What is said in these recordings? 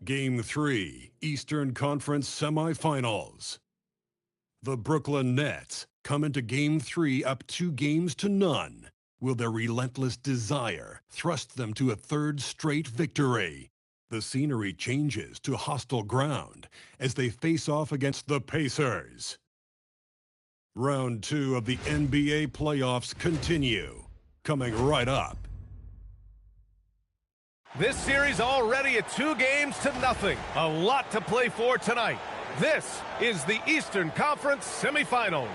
Game 3, Eastern Conference Semifinals. The Brooklyn Nets come into Game 3 up 2-0. Will their relentless desire thrust them to a third straight victory? The scenery changes to hostile ground as they face off against the Pacers. Round 2 of the NBA playoffs continue, coming right up. This series already at 2-0. A lot to play for tonight. This is the Eastern Conference Semifinals.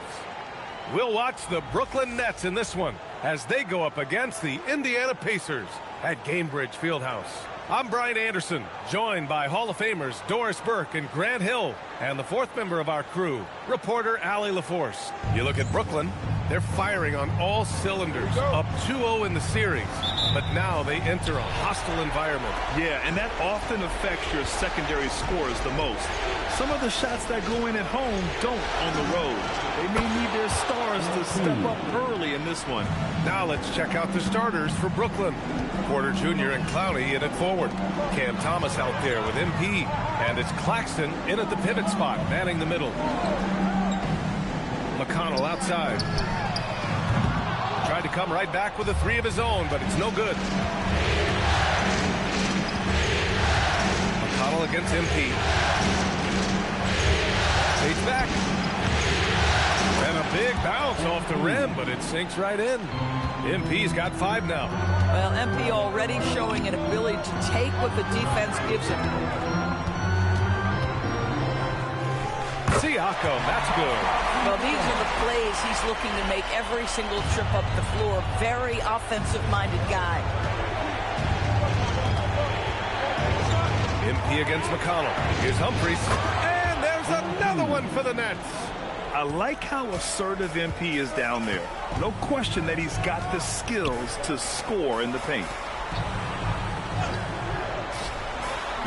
We'll watch the Brooklyn Nets in this one as they go up against the Indiana Pacers at Gainbridge Fieldhouse. I'm Brian Anderson, joined by Hall of Famers Doris Burke and Grant Hill, and the fourth member of our crew, reporter Allie LaForce. You look at Brooklyn, they're firing on all cylinders, up 2-0 in the series, but now they enter a hostile environment. Yeah, and that often affects your secondary scores the most. Some of the shots that go in at home don't on the road. They may need their stars to step up early in this one. Now let's check out the starters for Brooklyn. Porter Jr. and Clowney in at forward. Cam Thomas out there with MP. And it's Claxton in at the pivot spot, manning the middle. McConnell outside. Tried to come right back with a three of his own, but it's no good. McConnell against MP. Fades back. And a big bounce off the rim, but it sinks right in. MP's got 5 now. Well, MP already showing an ability to take what the defense gives him. Siakam, that's good. Well, these are the plays he's looking to make every single trip up the floor. Very offensive-minded guy. MP against McConnell. Here's Humphries. And there's another one for the Nets. I like how assertive MP is down there. No question that he's got the skills to score in the paint.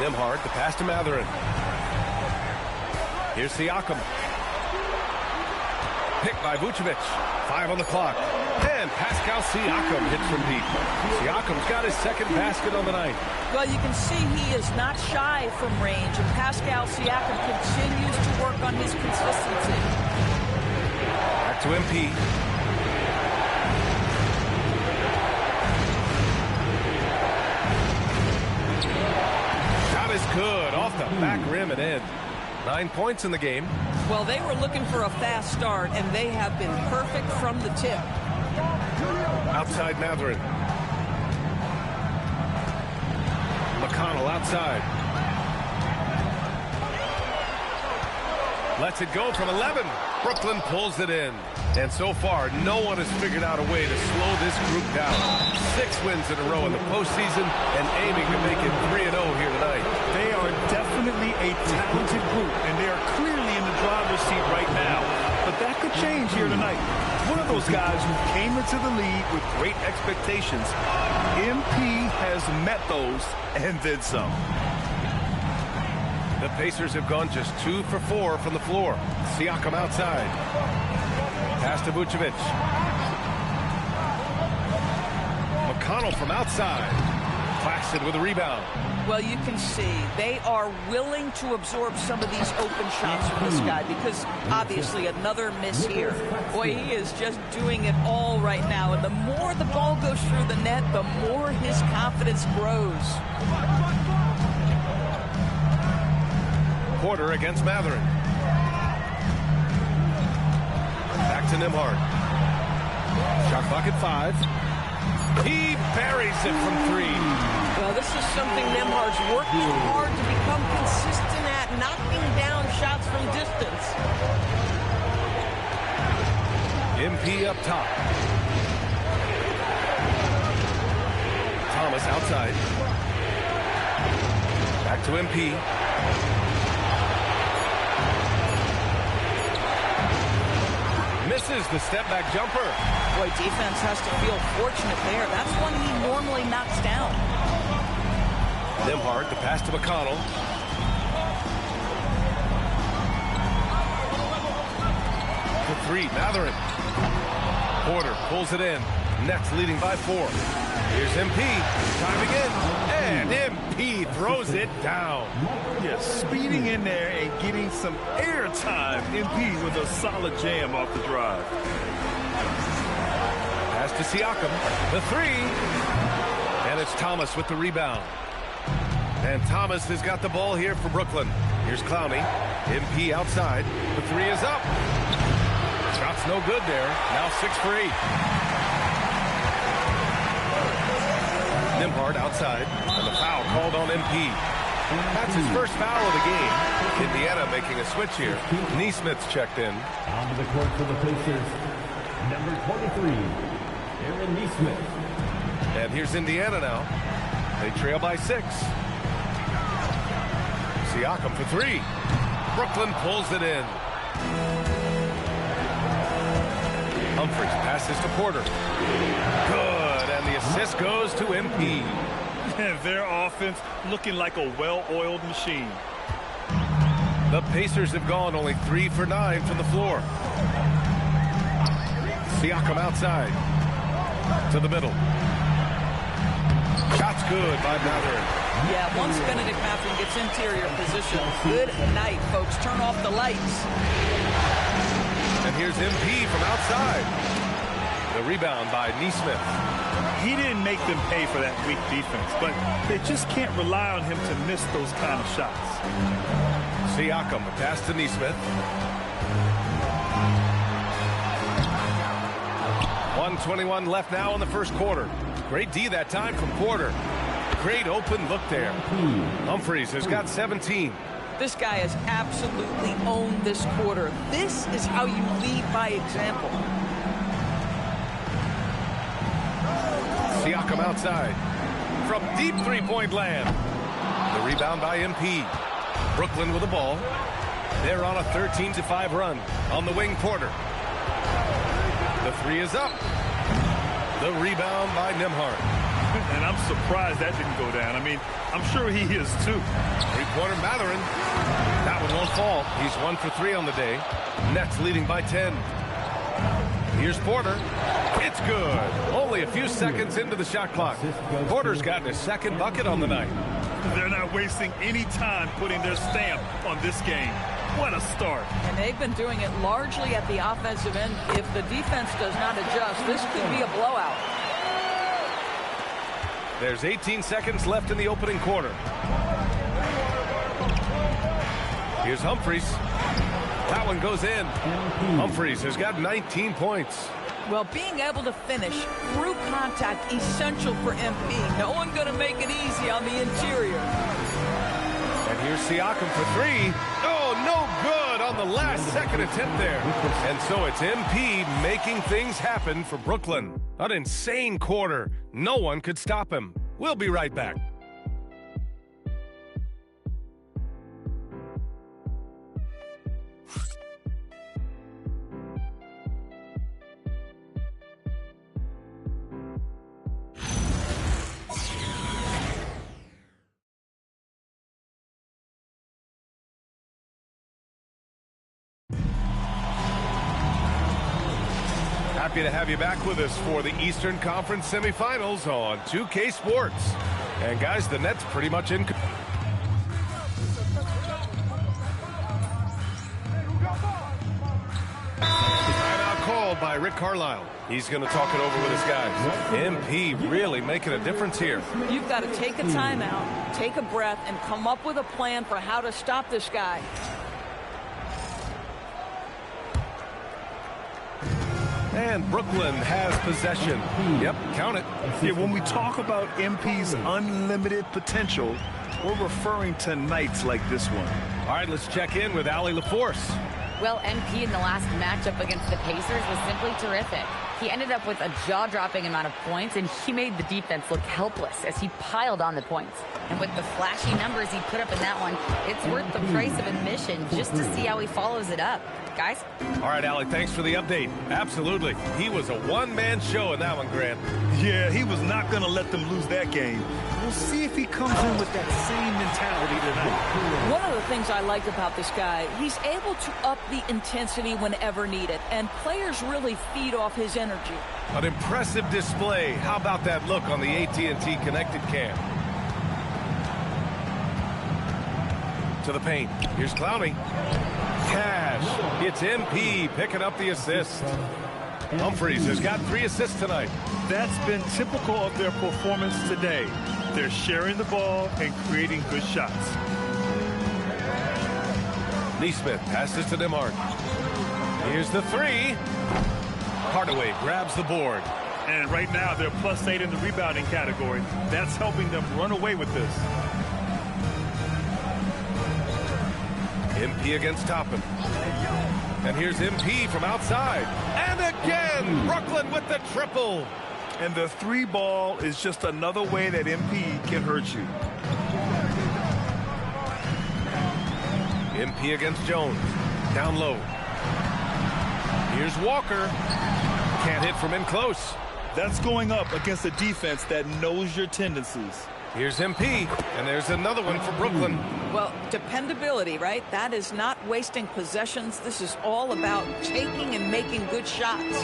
Nembhard, the pass to Mathurin. Here's Siakam. Picked by Vucevic. 5 on the clock. And Pascal Siakam hits from deep. Siakam's got his second basket on the night. Well, you can see he is not shy from range, and Pascal Siakam continues to work on his consistency. Back to MP. Shot is good. Off the back rim and in. 9 points in the game. Well, they were looking for a fast start, and they have been perfect from the tip. Outside Mathurin. McConnell outside. Lets it go from 11. Brooklyn pulls it in. And so far, no one has figured out a way to slow this group down. 6 wins in a row in the postseason and aiming to make it 3-0 here tonight. They are definitely a talented group, and they are clearly in the driver's seat right now. But that could change here tonight. One of those guys who came into the league with great expectations. MP has met those and then some. The Pacers have gone just 2 for 4 from the floor. Siakam outside. Pass to Vucevic. McConnell from outside. Claxton with a rebound. Well, you can see they are willing to absorb some of these open shots from this guy because obviously another miss here. Boy, he is just doing it all right now. And the more the ball goes through the net, the more his confidence grows. Porter against Mathurin. Back to Nembhard. Shot clock at 5. He buries it from 3. Well, this is something Nembhard's worked hard to become consistent at, knocking down shots from distance. MP up top. Thomas outside. Back to MP. Misses the step-back jumper. Boy, defense has to feel fortunate there. That's one he normally knocks down. Nembhard, the pass to McConnell. The 3, Mathurin. Porter pulls it in. Nets leading by 4. Here's MP, timing in, and MP throws it down. Yeah, speeding in there and getting some air time. MP with a solid jam off the drive. Pass to Siakam, the three. And it's Thomas with the rebound. And Thomas has got the ball here for Brooklyn. Here's Clowney. MP outside. The three is up. Shot's no good there. Now 6 for 8. Nimhard outside. And the foul called on MP. That's his first foul of the game. Indiana making a switch here. Neesmith's checked in. Onto the court for the Pacers. Number 23, Aaron Neesmith. And here's Indiana now. They trail by 6. Siakam for 3. Brooklyn pulls it in. Humphries passes to Porter. Good, and the assist goes to MP. Their offense looking like a well-oiled machine. The Pacers have gone only 3 for 9 from the floor. Siakam outside. To the middle. Shot's good by Mathurin. Yeah, once Benedict Mathurin gets interior position, good night, folks. Turn off the lights. And here's MP from outside. The rebound by Neesmith. He didn't make them pay for that weak defense, but they just can't rely on him to miss those kind of shots. Siakam, a pass to Neesmith. 1:21 left now in the first quarter. Great D that time from Porter. Great open look there. Humphries has got 17. This guy has absolutely owned this quarter. This is how you lead by example. Siakam outside. From deep three-point land. The rebound by MP. Brooklyn with the ball. They're on a 13-5 run. On the wing, Porter. The three is up. The rebound by Nimhard. And I'm surprised that didn't go down. I mean, I'm sure he is too. Three-pointer Mathurin. That one won't fall. He's 1 for 3 on the day. Nets leading by 10. Here's Porter. It's good. Only a few seconds into the shot clock. Porter's gotten his second bucket on the night. They're not wasting any time putting their stamp on this game. What a start. And they've been doing it largely at the offensive end. If the defense does not adjust, this could be a blowout. There's 18 seconds left in the opening quarter. Here's Humphries. That one goes in. Humphries has got 19 points. Well, being able to finish through contact, essential for MP. No one going to make it easy on the interior. And here's Siakam for 3. Oh, no good on the last second attempt there. And so it's MP making things happen for Brooklyn. An insane quarter. No one could stop him. We'll be right back. Happy to have you back with us for the Eastern Conference semifinals on 2K Sports. And guys, the Nets pretty much in. Timeout called by Rick Carlisle. He's going to talk it over with his guys. MP really making a difference here. You've got to take a timeout, take a breath, and come up with a plan for how to stop this guy. And Brooklyn has possession. Yep, count it. Yeah, when we talk about MP's unlimited potential, we're referring to nights like this one. All right, let's check in with Allie LaForce. Well, MP in the last matchup against the Pacers was simply terrific. He ended up with a jaw-dropping amount of points, and he made the defense look helpless as he piled on the points. And with the flashy numbers he put up in that one, it's worth the price of admission just to see how he follows it up. Guys? All right, Allie, thanks for the update. Absolutely. He was a one-man show in that one, Grant. Yeah, he was not going to let them lose that game. We'll see if he comes in with that same mentality tonight. One of the things I like about this guy, he's able to up the intensity whenever needed, and players really feed off his energy. energy. An impressive display. How about that look on the AT&T connected cam? To the paint. Here's Clowney. Cash. It's MP picking up the assist. Humphries has got 3 assists tonight. That's been typical of their performance today. They're sharing the ball and creating good shots. Neesmith passes to Demart. Here's the 3. Hardaway grabs the board. And right now they're +8 in the rebounding category. That's helping them run away with this. MP against Toppin. And here's MP from outside. And again, Brooklyn with the triple. And the 3 ball is just another way that MP can hurt you. MP against Jones. Down low. Here's Walker. Can't hit from in close. That's going up against a defense that knows your tendencies. Here's MP, and there's another one for Brooklyn. Well, dependability, right? That is not wasting possessions. This is all about taking and making good shots.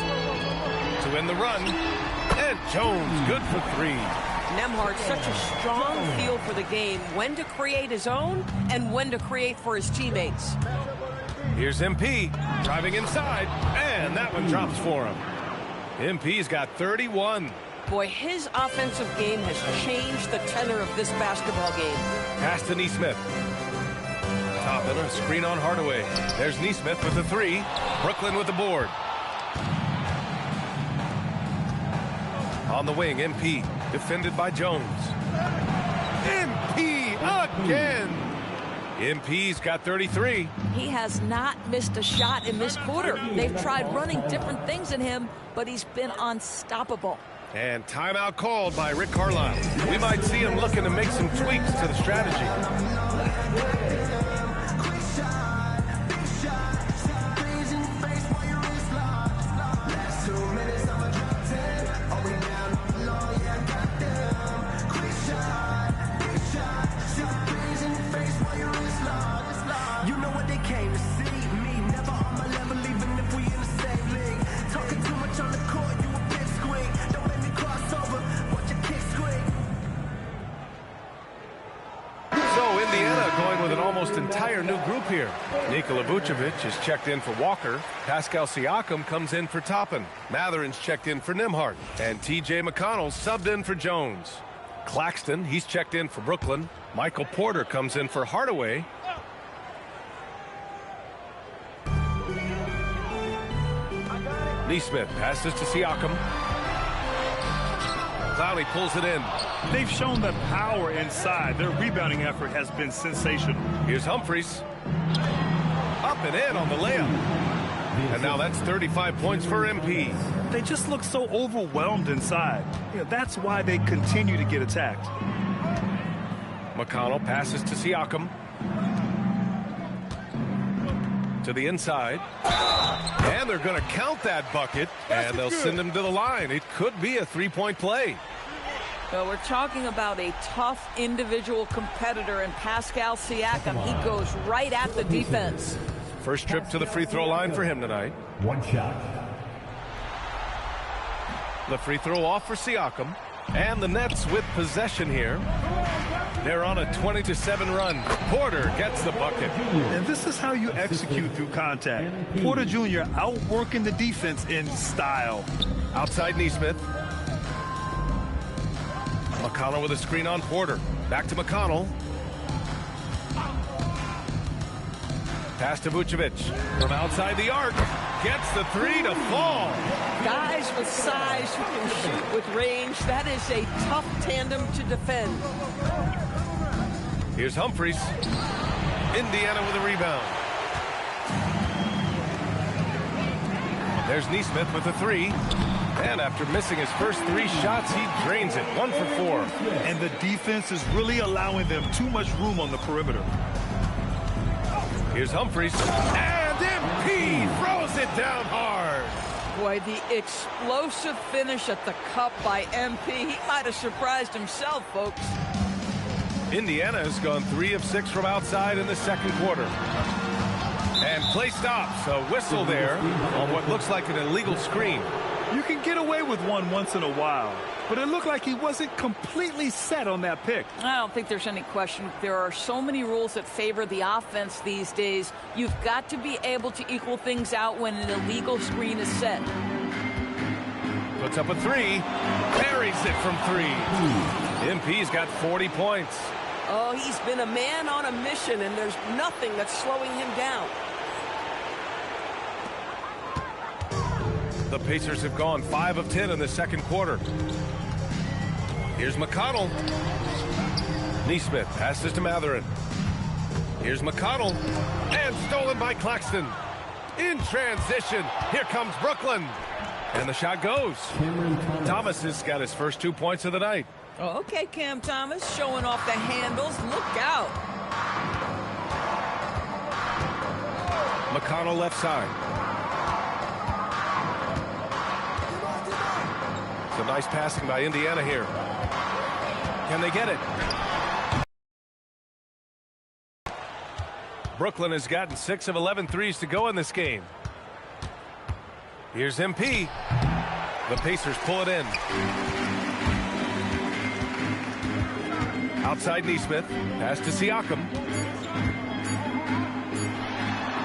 To end the run, and Jones good for 3. Nembhard, such a strong feel for the game, when to create his own and when to create for his teammates. Here's MP, driving inside, and that one drops for him. MP's got 31. Boy, his offensive game has changed the tenor of this basketball game. Pass to Neesmith. Toppin, a screen on Hardaway. There's Neesmith with the 3. Brooklyn with the board. On the wing, MP, defended by Jones. MP again. MP's got 33. He has not missed a shot in this quarter. They've tried running different things in him, but he's been unstoppable. And timeout called by Rick Carlisle. We might see him looking to make some tweaks to the strategy. You know what they came to see? Me, never on my level, even if we in the same league. Talking too much on the court, you a big squeak. Don't let me cross over, watch your kick squeak. So Indiana going with an almost entire new group here. Nikola Vucevic is checked in for Walker. Pascal Siakam comes in for Toppin. Matherin's checked in for Nembhard. And T.J. McConnell subbed in for Jones. Claxton, he's checked in for Brooklyn. Michael Porter comes in for Hardaway. Neesmith passes to Siakam. Clowney pulls it in. They've shown the power inside. Their rebounding effort has been sensational. Here's Humphries. Up and in on the layup. And now that's 35 points for MP. They just look so overwhelmed inside. That's why they continue to get attacked. McConnell passes to Siakam. To the inside. And they're going to count that bucket. And they'll send him to the line. It could be a three-point play. Well, we're talking about a tough individual competitor in Pascal Siakam. He goes right at the defense. First trip to the free throw line for him tonight. 1 shot. The free throw off for Siakam. And the Nets with possession here. They're on a 20-7 run. Porter gets the bucket. And this is how you execute through contact. Porter Jr. outworking the defense in style. Outside Neesmith. McConnell with a screen on Porter. Back to McConnell. Pass to Vucevic. From outside the arc. Gets the 3 to fall. Guys with size who can shoot with range. That is a tough tandem to defend. Here's Humphries. Indiana with a rebound. There's Neesmith with a 3. And after missing his first 3 shots, he drains it. 1 for 4. And the defense is really allowing them too much room on the perimeter. Here's Humphries. And MP throws it down hard. Boy, the explosive finish at the cup by MP. He might have surprised himself, folks. Indiana has gone 3 of 6 from outside in the second quarter. And play stops. A whistle there on what looks like an illegal screen. You can get away with one once in a while, but it looked like he wasn't completely set on that pick. I don't think there's any question. There are so many rules that favor the offense these days. You've got to be able to equal things out when an illegal screen is set. Puts up a three. Parries it from three. MP's got 40 points. Oh, he's been a man on a mission, and there's nothing that's slowing him down. The Pacers have gone 5 of 10 in the second quarter. Here's McConnell. Neesmith passes to Matherin. Here's McConnell. And stolen by Claxton. In transition, here comes Brooklyn. And the shot goes. Thomas has got his first 2 points of the night. Oh, okay, Cam Thomas showing off the handles. Look out. McConnell left side. It's a nice passing by Indiana here. Can they get it? Brooklyn has gotten 6 of 11 threes to go in this game. Here's MP. The Pacers pull it in. Outside Neesmith. Pass to Siakam.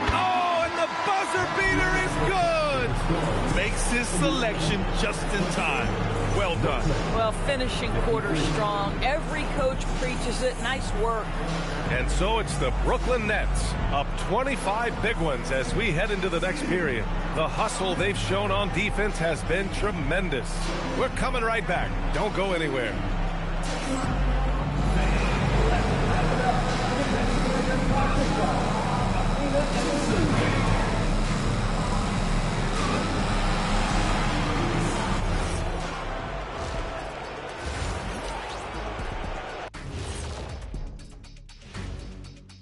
Oh, and the buzzer beater is good! Makes his selection just in time. Well done. Well, finishing quarter strong. Every coach preaches it. Nice work. And so it's the Brooklyn Nets up 25 big ones as we head into the next period. The hustle they've shown on defense has been tremendous. We're coming right back. Don't go anywhere.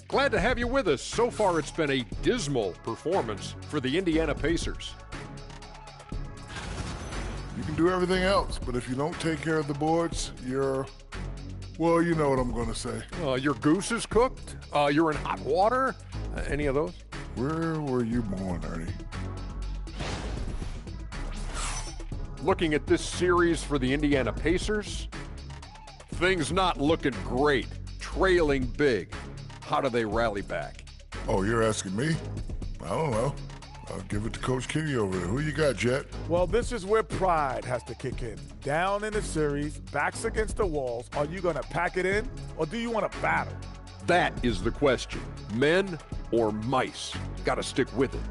Glad to have you with us. So far, it's been a dismal performance for the Indiana Pacers. You can do everything else, but if you don't take care of the boards, well, you know what I'm going to say. Your goose is cooked? You're in hot water? Any of those? Where were you born, Ernie? Looking at this series for the Indiana Pacers, things not looking great, trailing big. How do they rally back? Oh, you're asking me? I don't know. I'll give it to Coach Kitty over there. Who you got, Jet? Well, this is where pride has to kick in. Down in the series, backs against the walls, are you going to pack it in or do you want to battle? That is the question. Men or mice? Got to stick with it.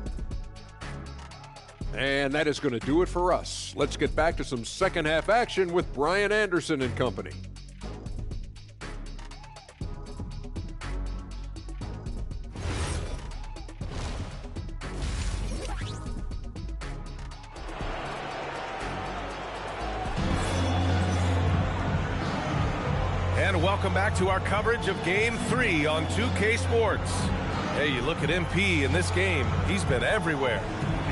And that is going to do it for us. Let's get back to some second half action with Brian Anderson and company. And welcome back to our coverage of Game 3 on 2K Sports. Hey, you look at MP in this game, he's been everywhere.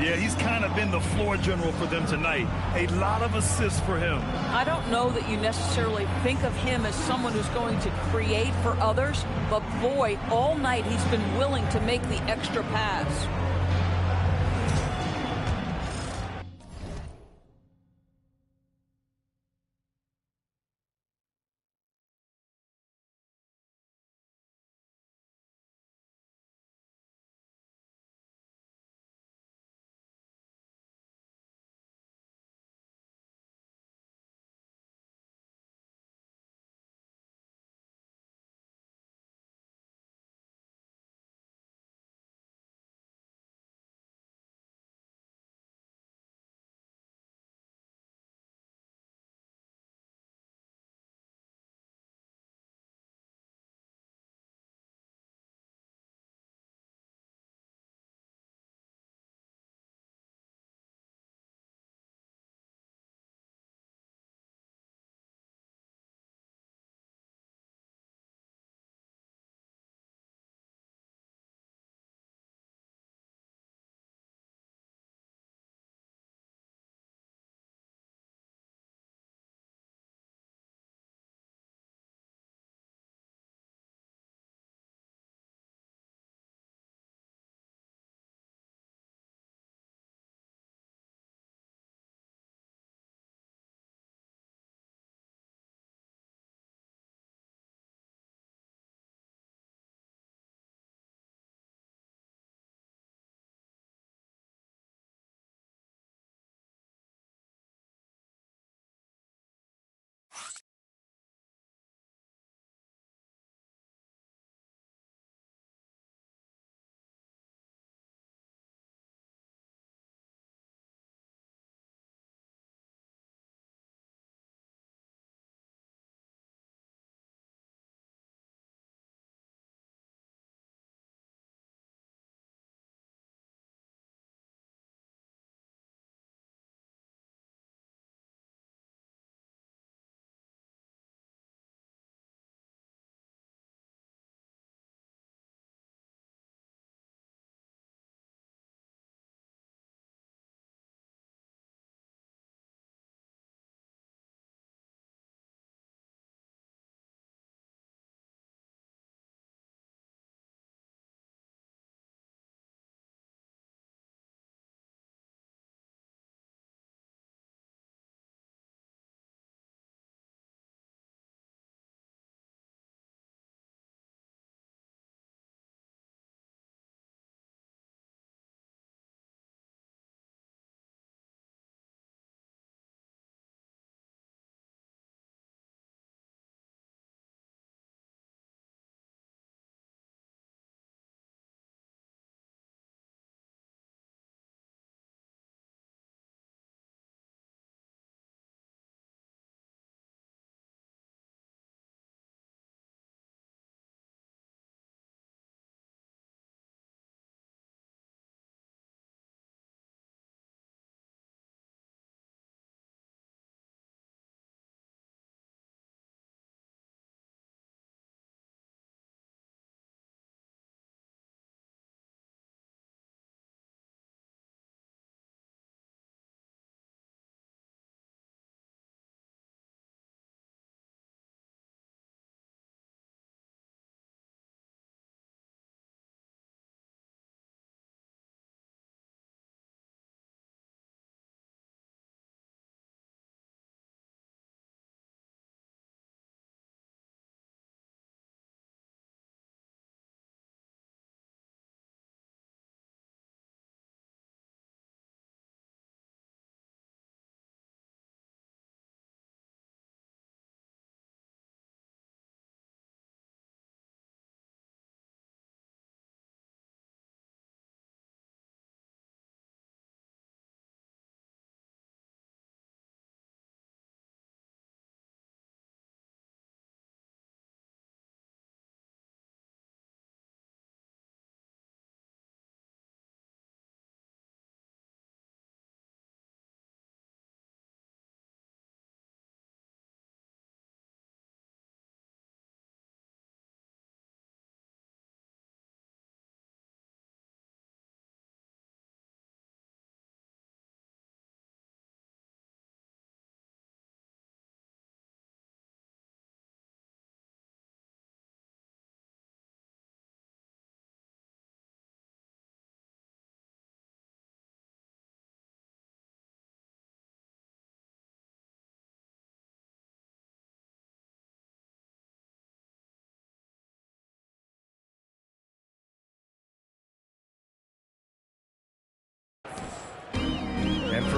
Yeah, he's kind of been the floor general for them tonight. A lot of assists for him. I don't know that you necessarily think of him as someone who's going to create for others, but boy, all night he's been willing to make the extra pass.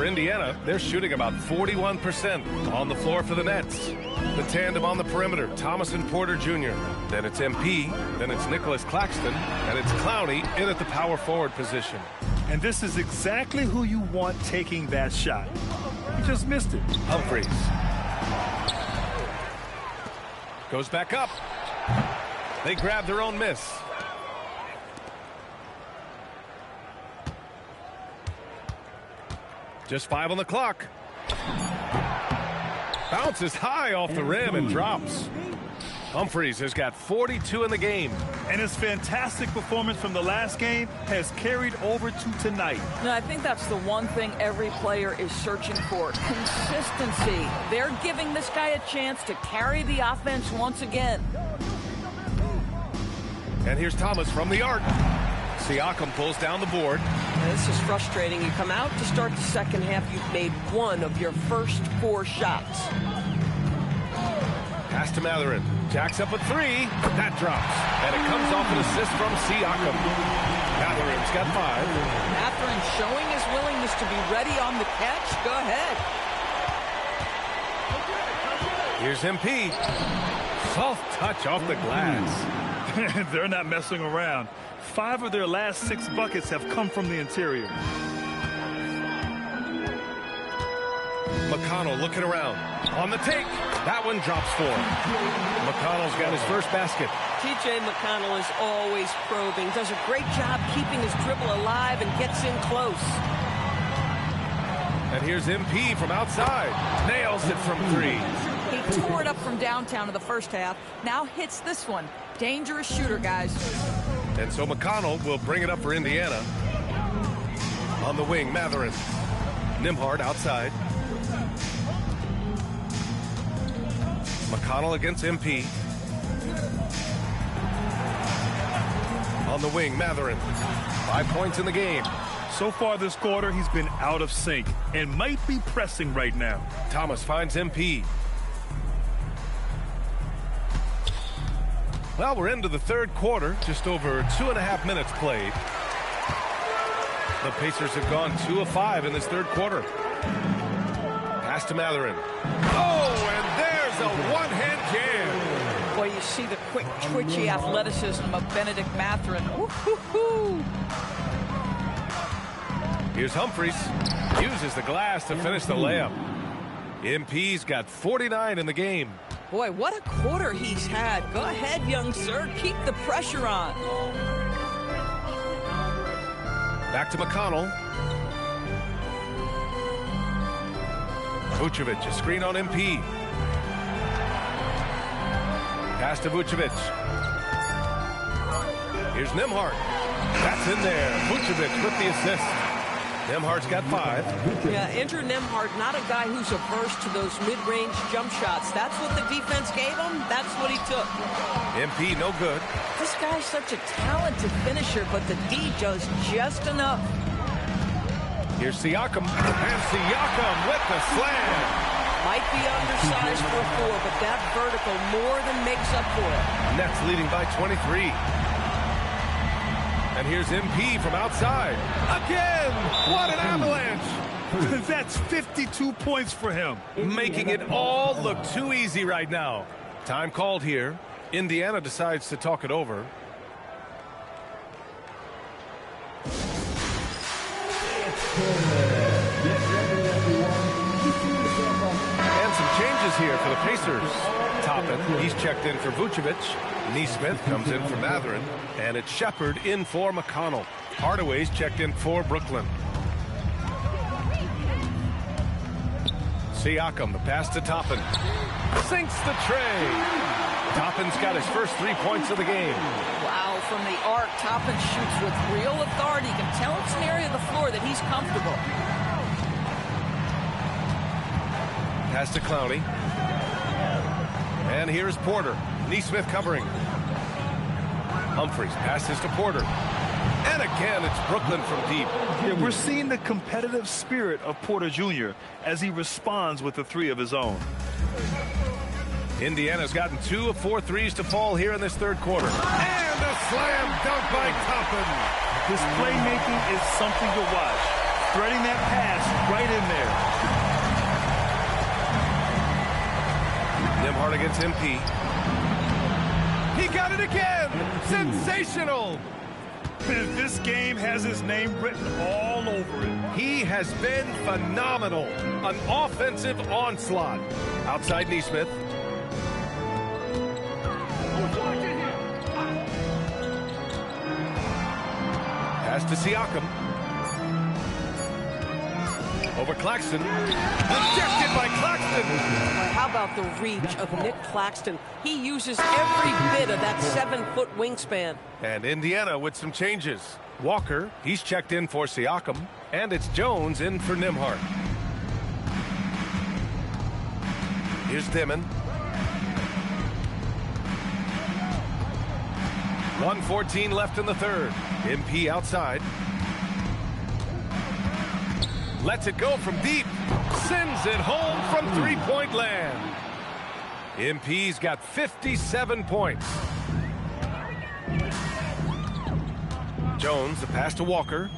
for Indiana, they're shooting about 41% on the floor for the Nets. The tandem on the perimeter, Thomas and Porter Jr. Then it's MP, then it's Nicholas Claxton, and it's Clowney in at the power forward position. And this is exactly who you want taking that shot. He just missed it. Humphries goes back up. They grab their own miss. Just 5 on the clock. Bounces high off the rim and drops. Humphries has got 42 in the game. And his fantastic performance from the last game has carried over to tonight. No, I think that's the one thing every player is searching for. Consistency. They're giving this guy a chance to carry the offense once again. And here's Thomas from the arc. Siakam pulls down the board. This is frustrating. You come out to start the second half, you've made one of your first 4 shots. Pass to Matherin. Jacks up a 3. That drops. And it comes off an assist from Siakam. Matherin's got 5. Matherin showing his willingness to be ready on the catch. Go ahead. Here's MP. Soft touch off the glass. They're not messing around. 5 of their last 6 buckets have come from the interior. McConnell looking around. On the take. That one drops for him. McConnell's got his first basket. TJ McConnell is always probing. Does a great job keeping his dribble alive and gets in close. And here's MP from outside. Nails it from 3. He tore it up from downtown in the first half. Now hits this one. Dangerous shooter, guys. And so McConnell will bring it up for Indiana. On the wing, Matherin. Nembhard outside. McConnell against MP. On the wing, Matherin. 5 points in the game. So far this quarter, he's been out of sync and might be pressing right now. Thomas finds MP. Well, we're into the third quarter. Just over 2.5 minutes played. The Pacers have gone 2 of 5 in this third quarter. Pass to Matherin. Oh, and there's a one-hand jam. Boy, you see the quick, twitchy athleticism of Benedict Matherin. Woo-hoo-hoo. Here's Humphries. Uses the glass to finish the layup. MP's got 49 in the game. Boy, what a quarter he's had. Go ahead, young sir. Keep the pressure on. Back to McConnell. Vucevic, a screen on MP. Pass to Vucevic. Here's Nembhard. That's in there. Vucevic with the assist. Nembhard's got 5. Yeah, Andrew Nembhard, not a guy who's averse to those mid-range jump shots. That's what the defense gave him. That's what he took. MP, no good. This guy's such a talented finisher, but the D does just enough. Here's Siakam. And Siakam with the slam. Might be undersized for a 4, but that vertical more than makes up for it. Nets leading by 23. And here's MP from outside. Again! What an avalanche! That's 52 points for him. Making it all look too easy right now. Time called here. Indiana decides to talk it over. And some changes here for the Pacers. Toppin, he's checked in for Vucevic. Neesmith comes in for Matherin. And it's Shepard in for McConnell. Hardaway's checked in for Brooklyn. Siakam, the pass to Toppin. Sinks the tray. Toppin's got his first 3 points of the game. Wow, from the arc, Toppin shoots with real authority. You can tell it's an area of the floor that he's comfortable. Pass to Clowney. And here's Porter. Neesmith covering. Humphries passes to Porter. And again, it's Brooklyn from deep. Yeah, we're seeing the competitive spirit of Porter Jr. as he responds with a 3 of his own. Indiana's gotten 2 of 4 threes to fall here in this third quarter. And a slam dunk by Toppin. This playmaking is something to watch. threading that pass right in there. Nembhard against MP. He got it again! Sensational! This game has his name written all over it. He has been phenomenal. An offensive onslaught. Outside Neesmith. Pass to Siakam. Over Claxton. Rejected by Claxton. How about the reach of Nick Claxton? He uses every bit of that 7-foot wingspan. And Indiana with some changes. Walker, he's checked in for Siakam. And it's Jones in for Nembhard. Here's Dimon. 1:14 left in the third. MP outside. Lets it go from deep. Sends it home from three-point land. MP's got 57 points. Jones, the pass to Walker.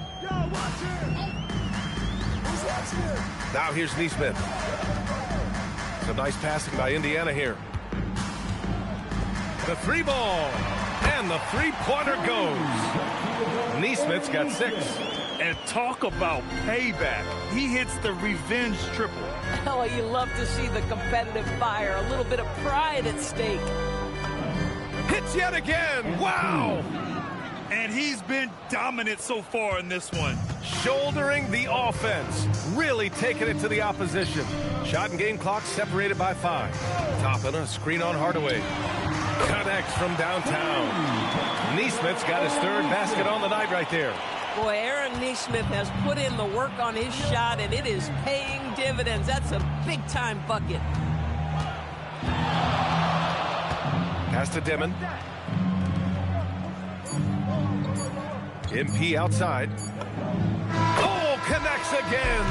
Now here's Neesmith. Some nice passing by Indiana here. The three ball. And the three-pointer goes. Neesmith's got 6. And talk about payback. He hits the revenge triple. Oh, you love to see the competitive fire. A little bit of pride at stake. Hits yet again. Wow. And he's been dominant so far in this one. Shouldering the offense. Really taking it to the opposition. Shot and game clock separated by 5. Toppin a screen on Hardaway. Connects from downtown. Neesmith's got his 3rd basket on the night right there. Boy, Aaron Neesmith has put in the work on his shot, and it is paying dividends. That's a big-time bucket. Pass to Dimon. MP outside. Oh, connects again.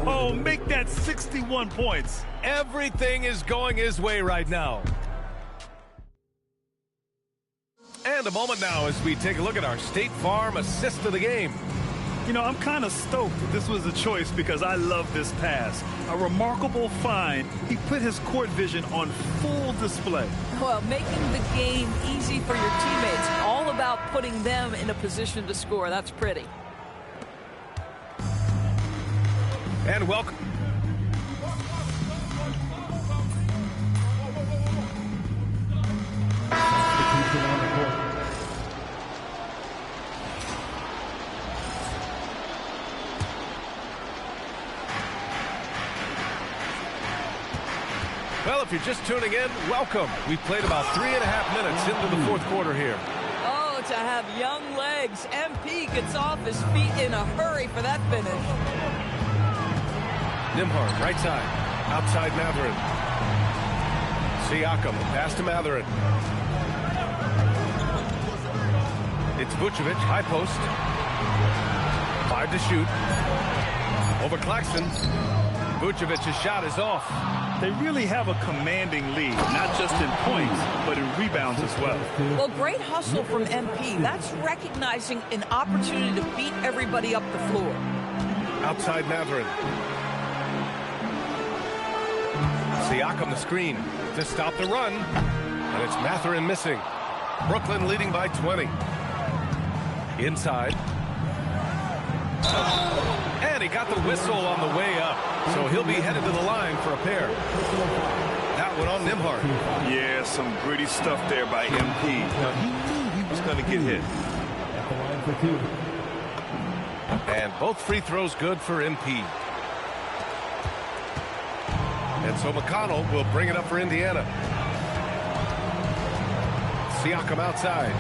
Oh, make that 61 points. Everything is going his way right now. And a moment now as we take a look at our State Farm assist of the game. You know, I'm kind of stoked that this was a choice because I love this pass. A remarkable find. He put his court vision on full display. Well, making the game easy for your teammates. All about putting them in a position to score. That's pretty. And welcome. Well, if you're just tuning in, welcome. We've played about 3.5 minutes into the 4th quarter here. Oh, to have young legs. MP gets off his feet in a hurry for that finish. Nembhard, right side. Outside Mathurin. Siakam, pass to Mathurin. It's Vucevic, high post. 5 to shoot. Over Claxton. Vucevic's shot is off. They really have a commanding lead, not just in points, but in rebounds as well. Well, great hustle from MP. That's recognizing an opportunity to beat everybody up the floor. Outside Mathurin. Siakam the screen to stop the run. And it's Mathurin missing. Brooklyn leading by 20. Inside. And he got the whistle on the way up. So he'll be headed to the line for a pair. That one on Nembhard. Yeah, some gritty stuff there by MP. Now, he knew he was going to get hit. At the line for 2. And both free throws good for MP. And so McConnell will bring it up for Indiana. Siakam outside.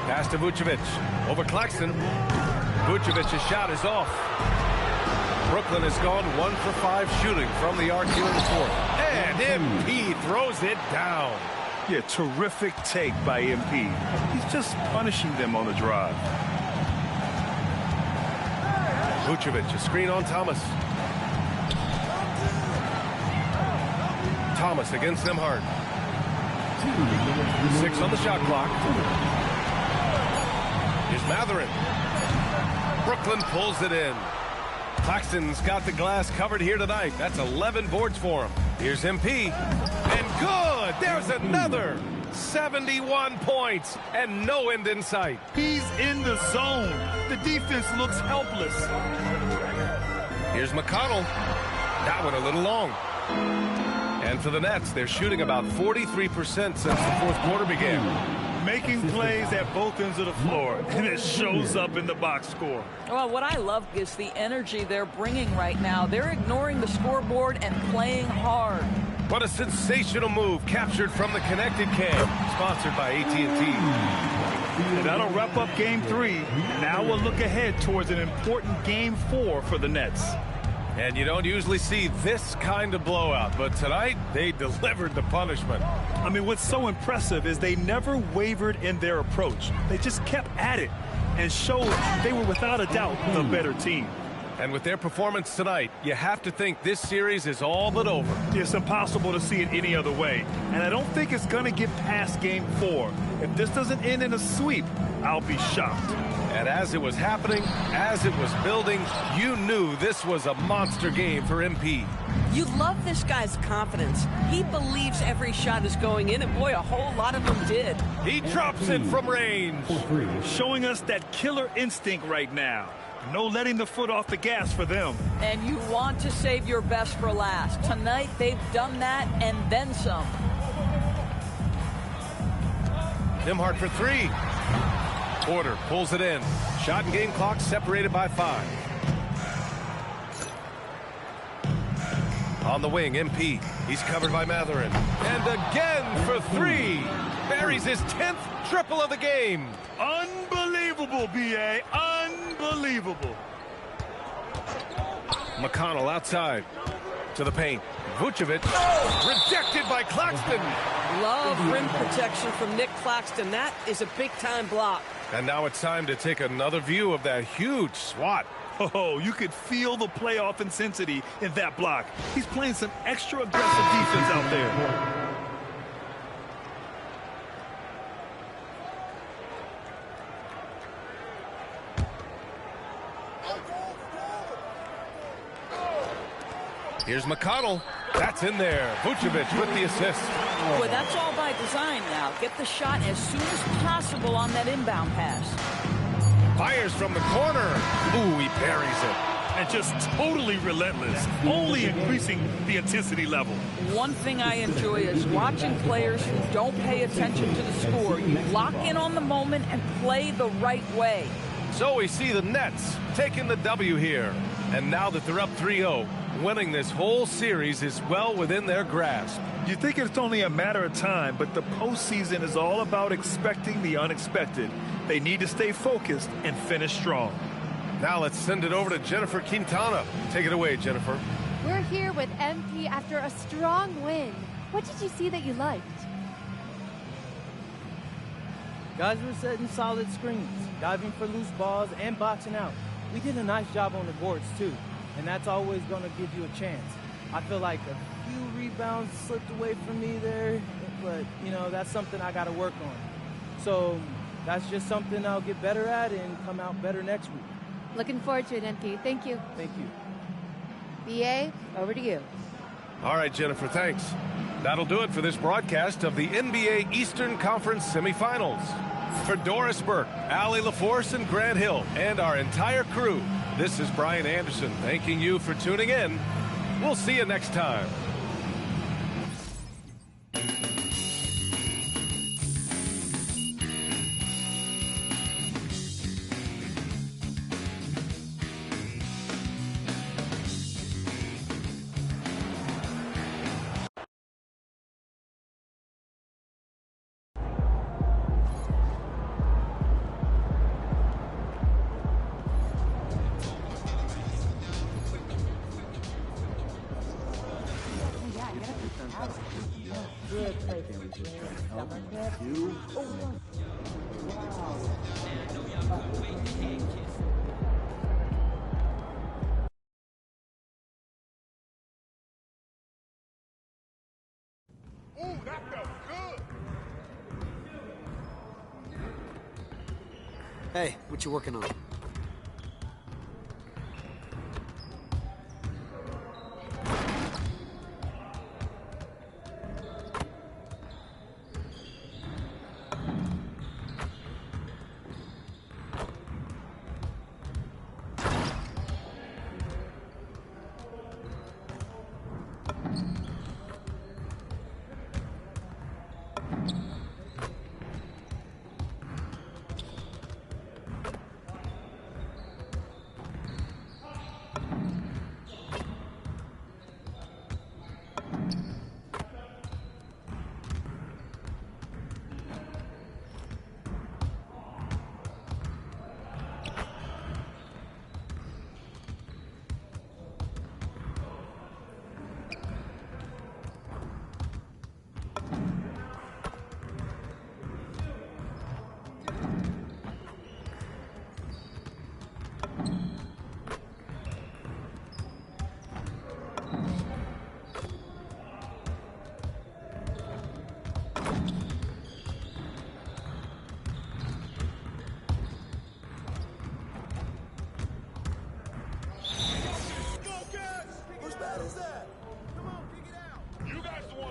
Pass to Vucevic. Over Claxton. Vucevic's shot is off. Brooklyn has gone 1 for 5 shooting from the arc here in the 4th. And MP throws it down. Yeah, terrific take by MP. He's just punishing them on the drive. Vucevic, a screen on Thomas. Thomas against Nembhard. 6 on the shot clock. Here's Mathurin. Brooklyn pulls it in. Claxton's got the glass covered here tonight. That's 11 boards for him. Here's MP. And good! There's another! 71 points and no end in sight. He's in the zone. The defense looks helpless. Here's McConnell. That one a little long. And for the Nets, they're shooting about 43% since the fourth quarter began. Making plays at both ends of the floor, and it shows up in the box score. Well, what I love is the energy they're bringing right now. They're ignoring the scoreboard and playing hard. What a sensational move captured from the connected cam, sponsored by AT&T. And that'll wrap up Game 3. Now we'll look ahead towards an important Game 4 for the Nets. And you don't usually see this kind of blowout, but tonight they delivered the punishment. I mean, what's so impressive is they never wavered in their approach. They just kept at it and showed they were without a doubt the better team. And with their performance tonight, you have to think this series is all but over. It's impossible to see it any other way. And I don't think it's going to get past Game 4. If this doesn't end in a sweep, I'll be shocked. And as it was happening, as it was building, you knew this was a monster game for MP. You love this guy's confidence. He believes every shot is going in, and boy, a whole lot of them did. He drops it from range. Showing us that killer instinct right now. No letting the foot off the gas for them. And you want to save your best for last. Tonight, they've done that and then some. Nembhard for three. Porter pulls it in. Shot and game clock separated by 5. On the wing, MP. He's covered by Matherin. And again for 3. Buries his 10th triple of the game. Unbelievable, B.A. Unbelievable. McConnell outside to the paint. Vucevic rejected by Claxton. Love rim protection from Nick Claxton. That is a big-time block. And now it's time to take another view of that huge swat. Oh, you could feel the playoff intensity in that block. He's playing some extra aggressive defense out there. Here's McConnell. That's in there. Vucevic with the assist. Boy, that's all by design now. Get the shot as soon as possible on that inbound pass. Fires from the corner. Ooh, he buries it. And just totally relentless, only increasing the intensity level. One thing I enjoy is watching players who don't pay attention to the score. You lock in on the moment and play the right way. So we see the Nets taking the W here. And now that they're up 3-0, winning this whole series is well within their grasp. You think it's only a matter of time, but the postseason is all about expecting the unexpected. They need to stay focused and finish strong. Now let's send it over to Jennifer Quintana. Take it away, Jennifer. We're here with MP after a strong win. What did you see that you liked? Guys were setting solid screens, diving for loose balls, and boxing out. We did a nice job on the boards, too, and that's always going to give you a chance. I feel like a few rebounds slipped away from me there, but, you know, that's something I got to work on. So that's just something I'll get better at and come out better next week. Looking forward to it, MP. Thank you. Thank you. BA, over to you. All right, Jennifer, thanks. That'll do it for this broadcast of the NBA Eastern Conference semifinals. For Doris Burke, Allie LaForce, and Grant Hill, and our entire crew, this is Brian Anderson thanking you for tuning in. We'll see you next time. Hey, what you working on?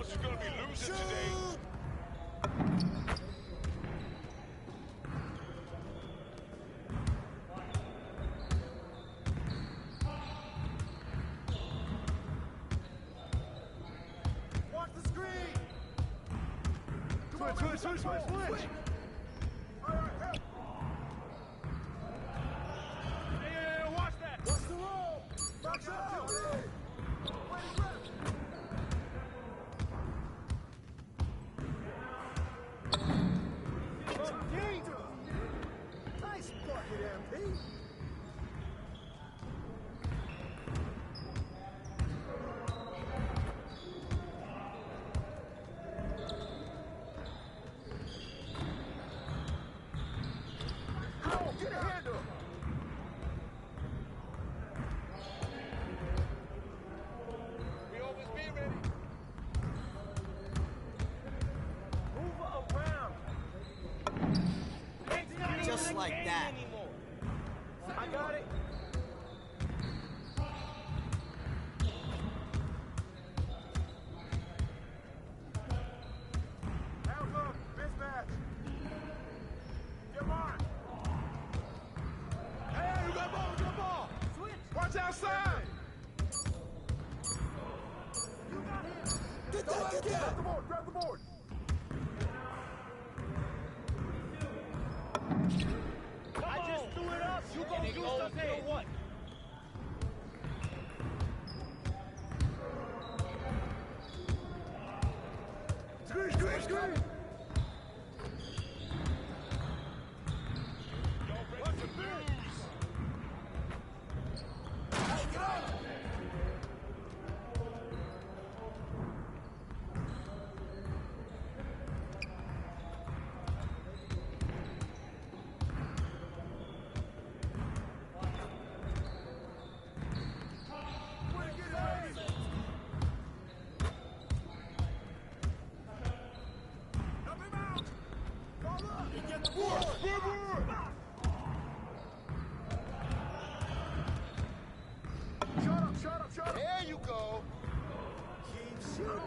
Nets are going to be losing today. Watch the screen. Switch. Yeah, watch that. Watch the roll. Box out. Nice bucket, MP. Get a handle. We always be ready. Move around. Just like that. I got it. Hands up. Mismatch. Come on. Hey, you got ball. Switch. Watch outside. You got him. Get that. Grab the board. I just threw it up. You gonna do something or what? Screen. Watch the moves. Hey, get up. Shut up. There you go. Keep shooting.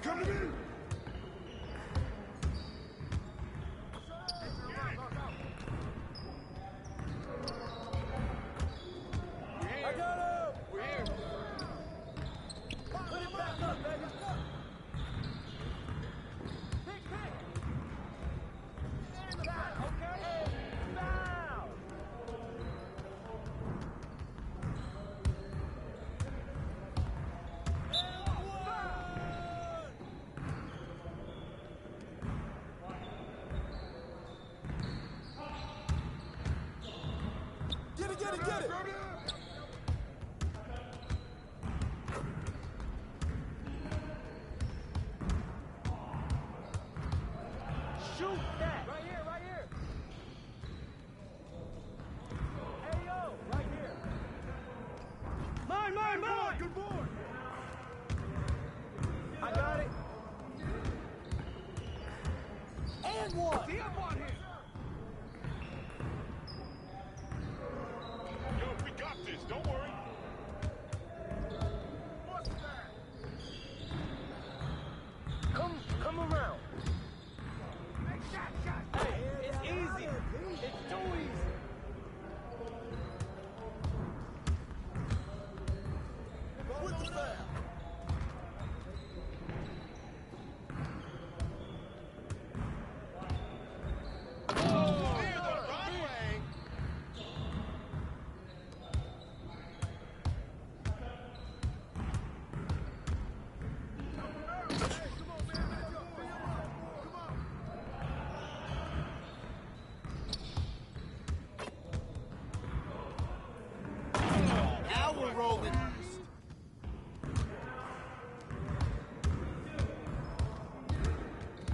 Come to me. I got him. We're here. Put it back up, baby. Pick. Okay. Foul. Get it. Shoot that. Right here. Hey, yo, right here. Mine. Good board. I got it. And one. See up on him. Yo, we got this. Don't worry. What's that? Come around. Big shot. Hey, it's easy. It's too easy. With the foul. Clear the runway. Now we're rolling.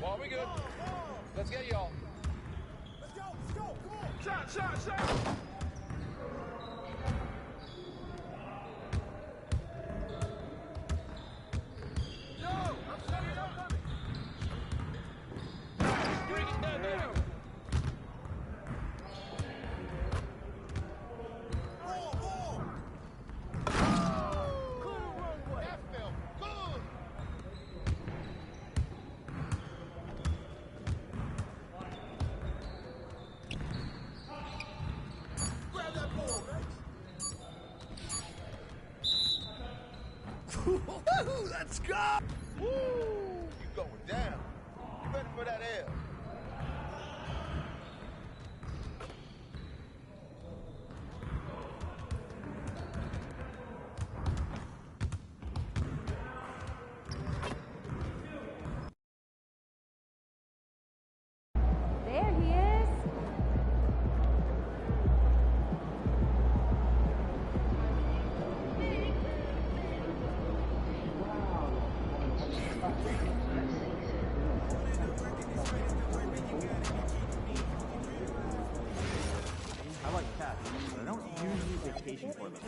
Well, we good. Let's get y'all. Let's go. Come on. Shot. I'm setting up. Bring it down, baby. Ball. Woo! Let's go! Woo! You going down. You ready for that L? There he is. I like cats, but I don't usually vacation for them.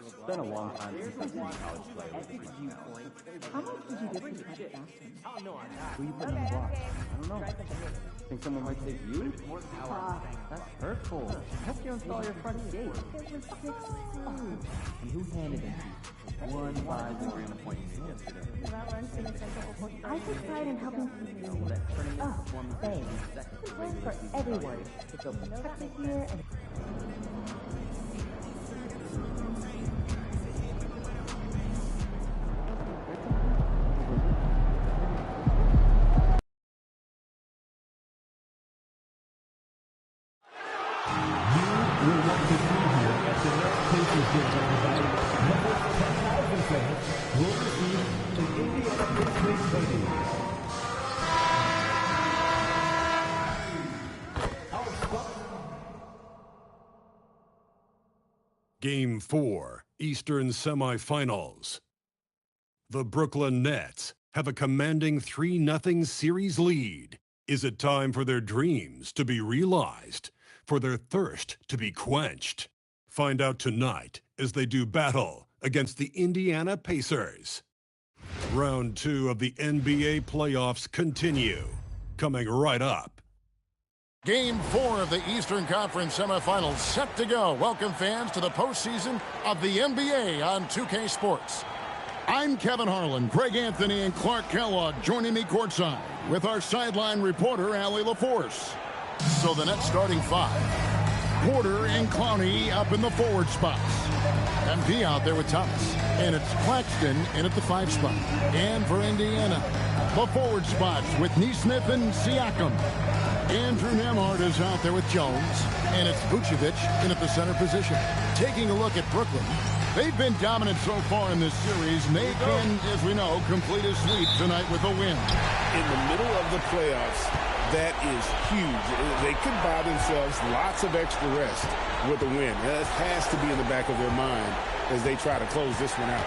It's been a long time since I've seen a college player with a freak now. How much did you get for Patrick Ashton? Oh, no, who you putting on the block? I don't know. Think someone might take you? That's hurtful. Help you install your front gate. It was 6 And who handed it to you? One buys a grand appointment yesterday. I take pride in helping people. Oh, thanks. It's fun for everyone to feel protected here and... Game 4, Eastern Semifinals. The Brooklyn Nets have a commanding 3-0 series lead. Is it time for their dreams to be realized, for their thirst to be quenched? Find out tonight as they do battle against the Indiana Pacers. Round 2 of the NBA playoffs continue, coming right up. Game 4 of the Eastern Conference semifinals set to go. Welcome fans to the postseason of the NBA on 2K Sports. I'm Kevin Harlan, Craig Anthony, and Clark Kellogg joining me courtside with our sideline reporter, Allie LaForce. So the Nets starting 5. Porter and Clowney up in the forward spots. MP out there with Thomas. And it's Claxton in at the 5 spot. And for Indiana, the forward spots with Nesmith and Siakam. Andrew Nembhard is out there with Jones, and it's Vucevic in at the center position. Taking a look at Brooklyn, they've been dominant so far in this series, and they can, as we know, complete a sweep tonight with a win. In the middle of the playoffs, that is huge. They could buy themselves lots of extra rest with a win. That has to be in the back of their mind as they try to close this one out.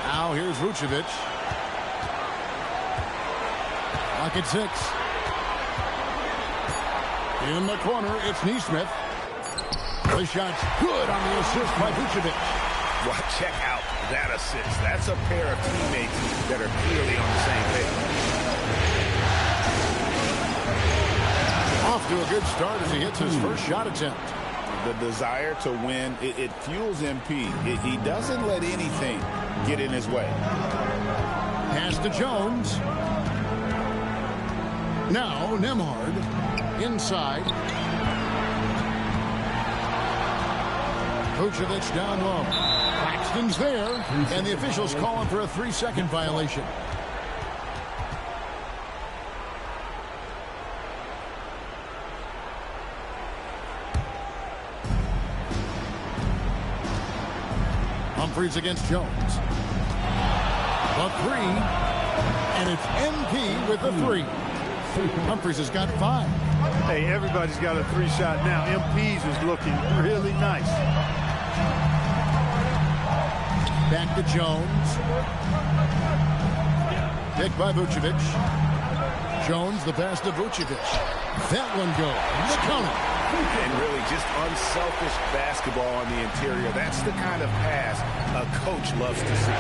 Now here's Vucevic. Lock at 6. In the corner, it's Nesmith. The shot's good on the assist by Vucevic. Well, check out that assist. That's a pair of teammates that are clearly on the same page. Off to a good start as he hits his first shot attempt. The desire to win, it fuels MP. He doesn't let anything get in his way. Pass to Jones. Now Nembhard. Inside. Vucevic down low. Claxton's there, and the officials calling for a 3-second violation. Humphries against Jones. The 3, and it's MP with the 3. Humphries has got 5. Hey, everybody's got a 3-shot now. MP's is looking really nice. Back to Jones. Picked by Vucevic. Jones, the pass to Vucevic. That one goes. Counter. And really just unselfish basketball on the interior. That's the kind of pass a coach loves to see.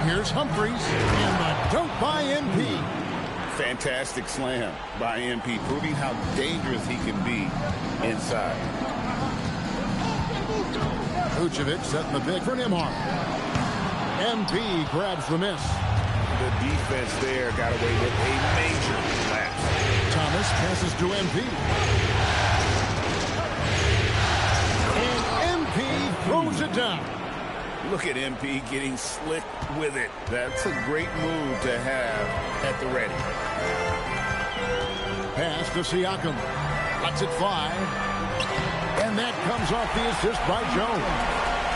Here's Humphries, and the dunk by MP. Fantastic slam by MP, proving how dangerous he can be inside. Vucevic setting the pick for Nembhard. MP grabs the miss. The defense there got away with a major lapse. Thomas passes to MP. And MP throws it down. Look at MP getting slick with it. That's a great move to have at the ready. Pass to Siakam. Lets it fly. And that comes off the assist by Jones.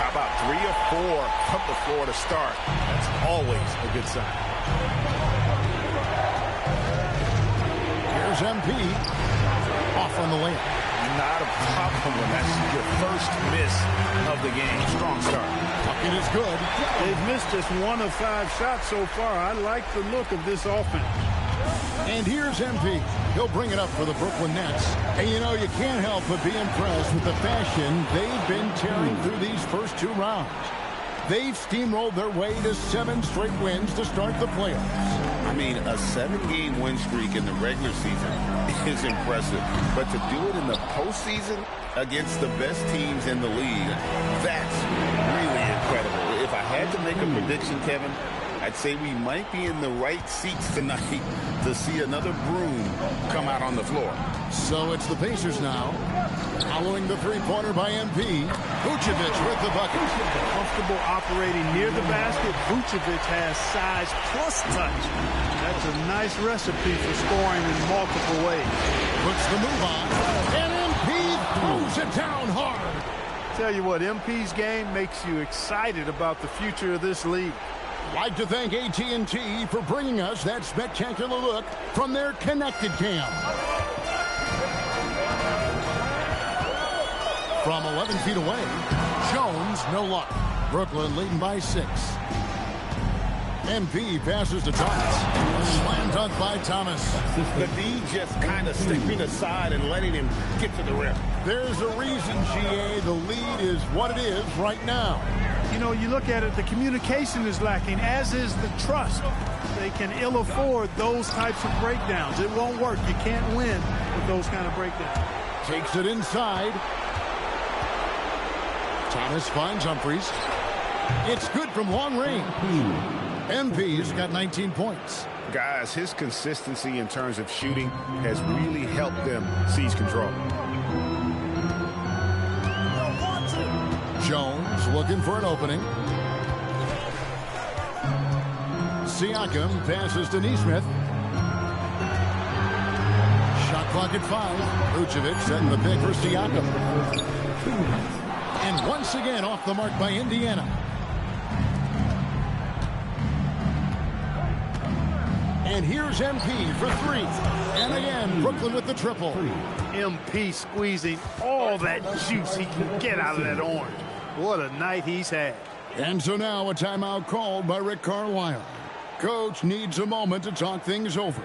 How about 3 or 4 from the floor to start? That's always a good sign. Here's MP. Off on the layup. Not a problem when that's your first miss of the game. Strong start. It is good. They've missed just 1 of 5 shots so far. I like the look of this offense. And here's MP. He'll bring it up for the Brooklyn Nets. And you know, you can't help but be impressed with the fashion they've been tearing through these first 2 rounds. They've steamrolled their way to 7 straight wins to start the playoffs. I mean, a 7-game win streak in the regular season is impressive. But to do it in the postseason against the best teams in the league, that's really incredible. If I had to make a prediction, Kevin, I'd say we might be in the right seats tonight to see another broom come out on the floor. So it's the Pacers now. Following the three-pointer by MP. Vucevic with the bucket. Comfortable operating near the basket. Vucevic has size plus touch. That's a nice recipe for scoring in multiple ways. Puts the move on. And MP throws it down hard. Tell you what, MP's game makes you excited about the future of this league. Like to thank AT&T for bringing us that spectacular look from their Connected Cam. From 11 feet away, Jones, no luck. Brooklyn leading by 6. MP passes to Thomas. Slam dunk by Thomas. The D just kind of stepping aside and letting him get to the rim. There's a reason, GA, the lead is what it is right now. You know, you look at it, the communication is lacking, as is the trust. They can ill afford those types of breakdowns. It won't work. You can't win with those kind of breakdowns. Takes it inside. Thomas finds Humphries. It's good from long range. MP's got 19 points. Guys, his consistency in terms of shooting has really helped them seize control. Jones looking for an opening. Siakam passes to Nesmith. Shot clock at 5. Vucevic setting the pick for Siakam. And once again off the mark by Indiana. And here's MP for 3. And again, Brooklyn with the triple. MP squeezing all that juice he can get out of that orange. What a night he's had. And so now a timeout called by Rick Carlisle. Coach needs a moment to talk things over.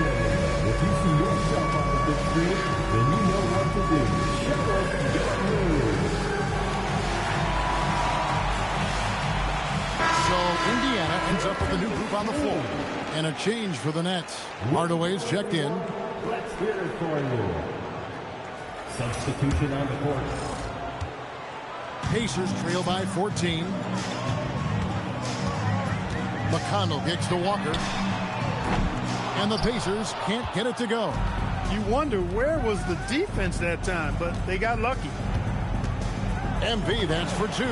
If you see yourself on the big screen, then you know what to do. Show us your move. So Indiana ends up with a new group on the floor. And a change for the Nets. Hardaway's checked in. Let's hear it for you. Substitution on the court. Pacers trail by 14. McConnell kicks to Walker. And the Pacers can't get it to go. You wonder where was the defense that time, but they got lucky. MP, that's for 2.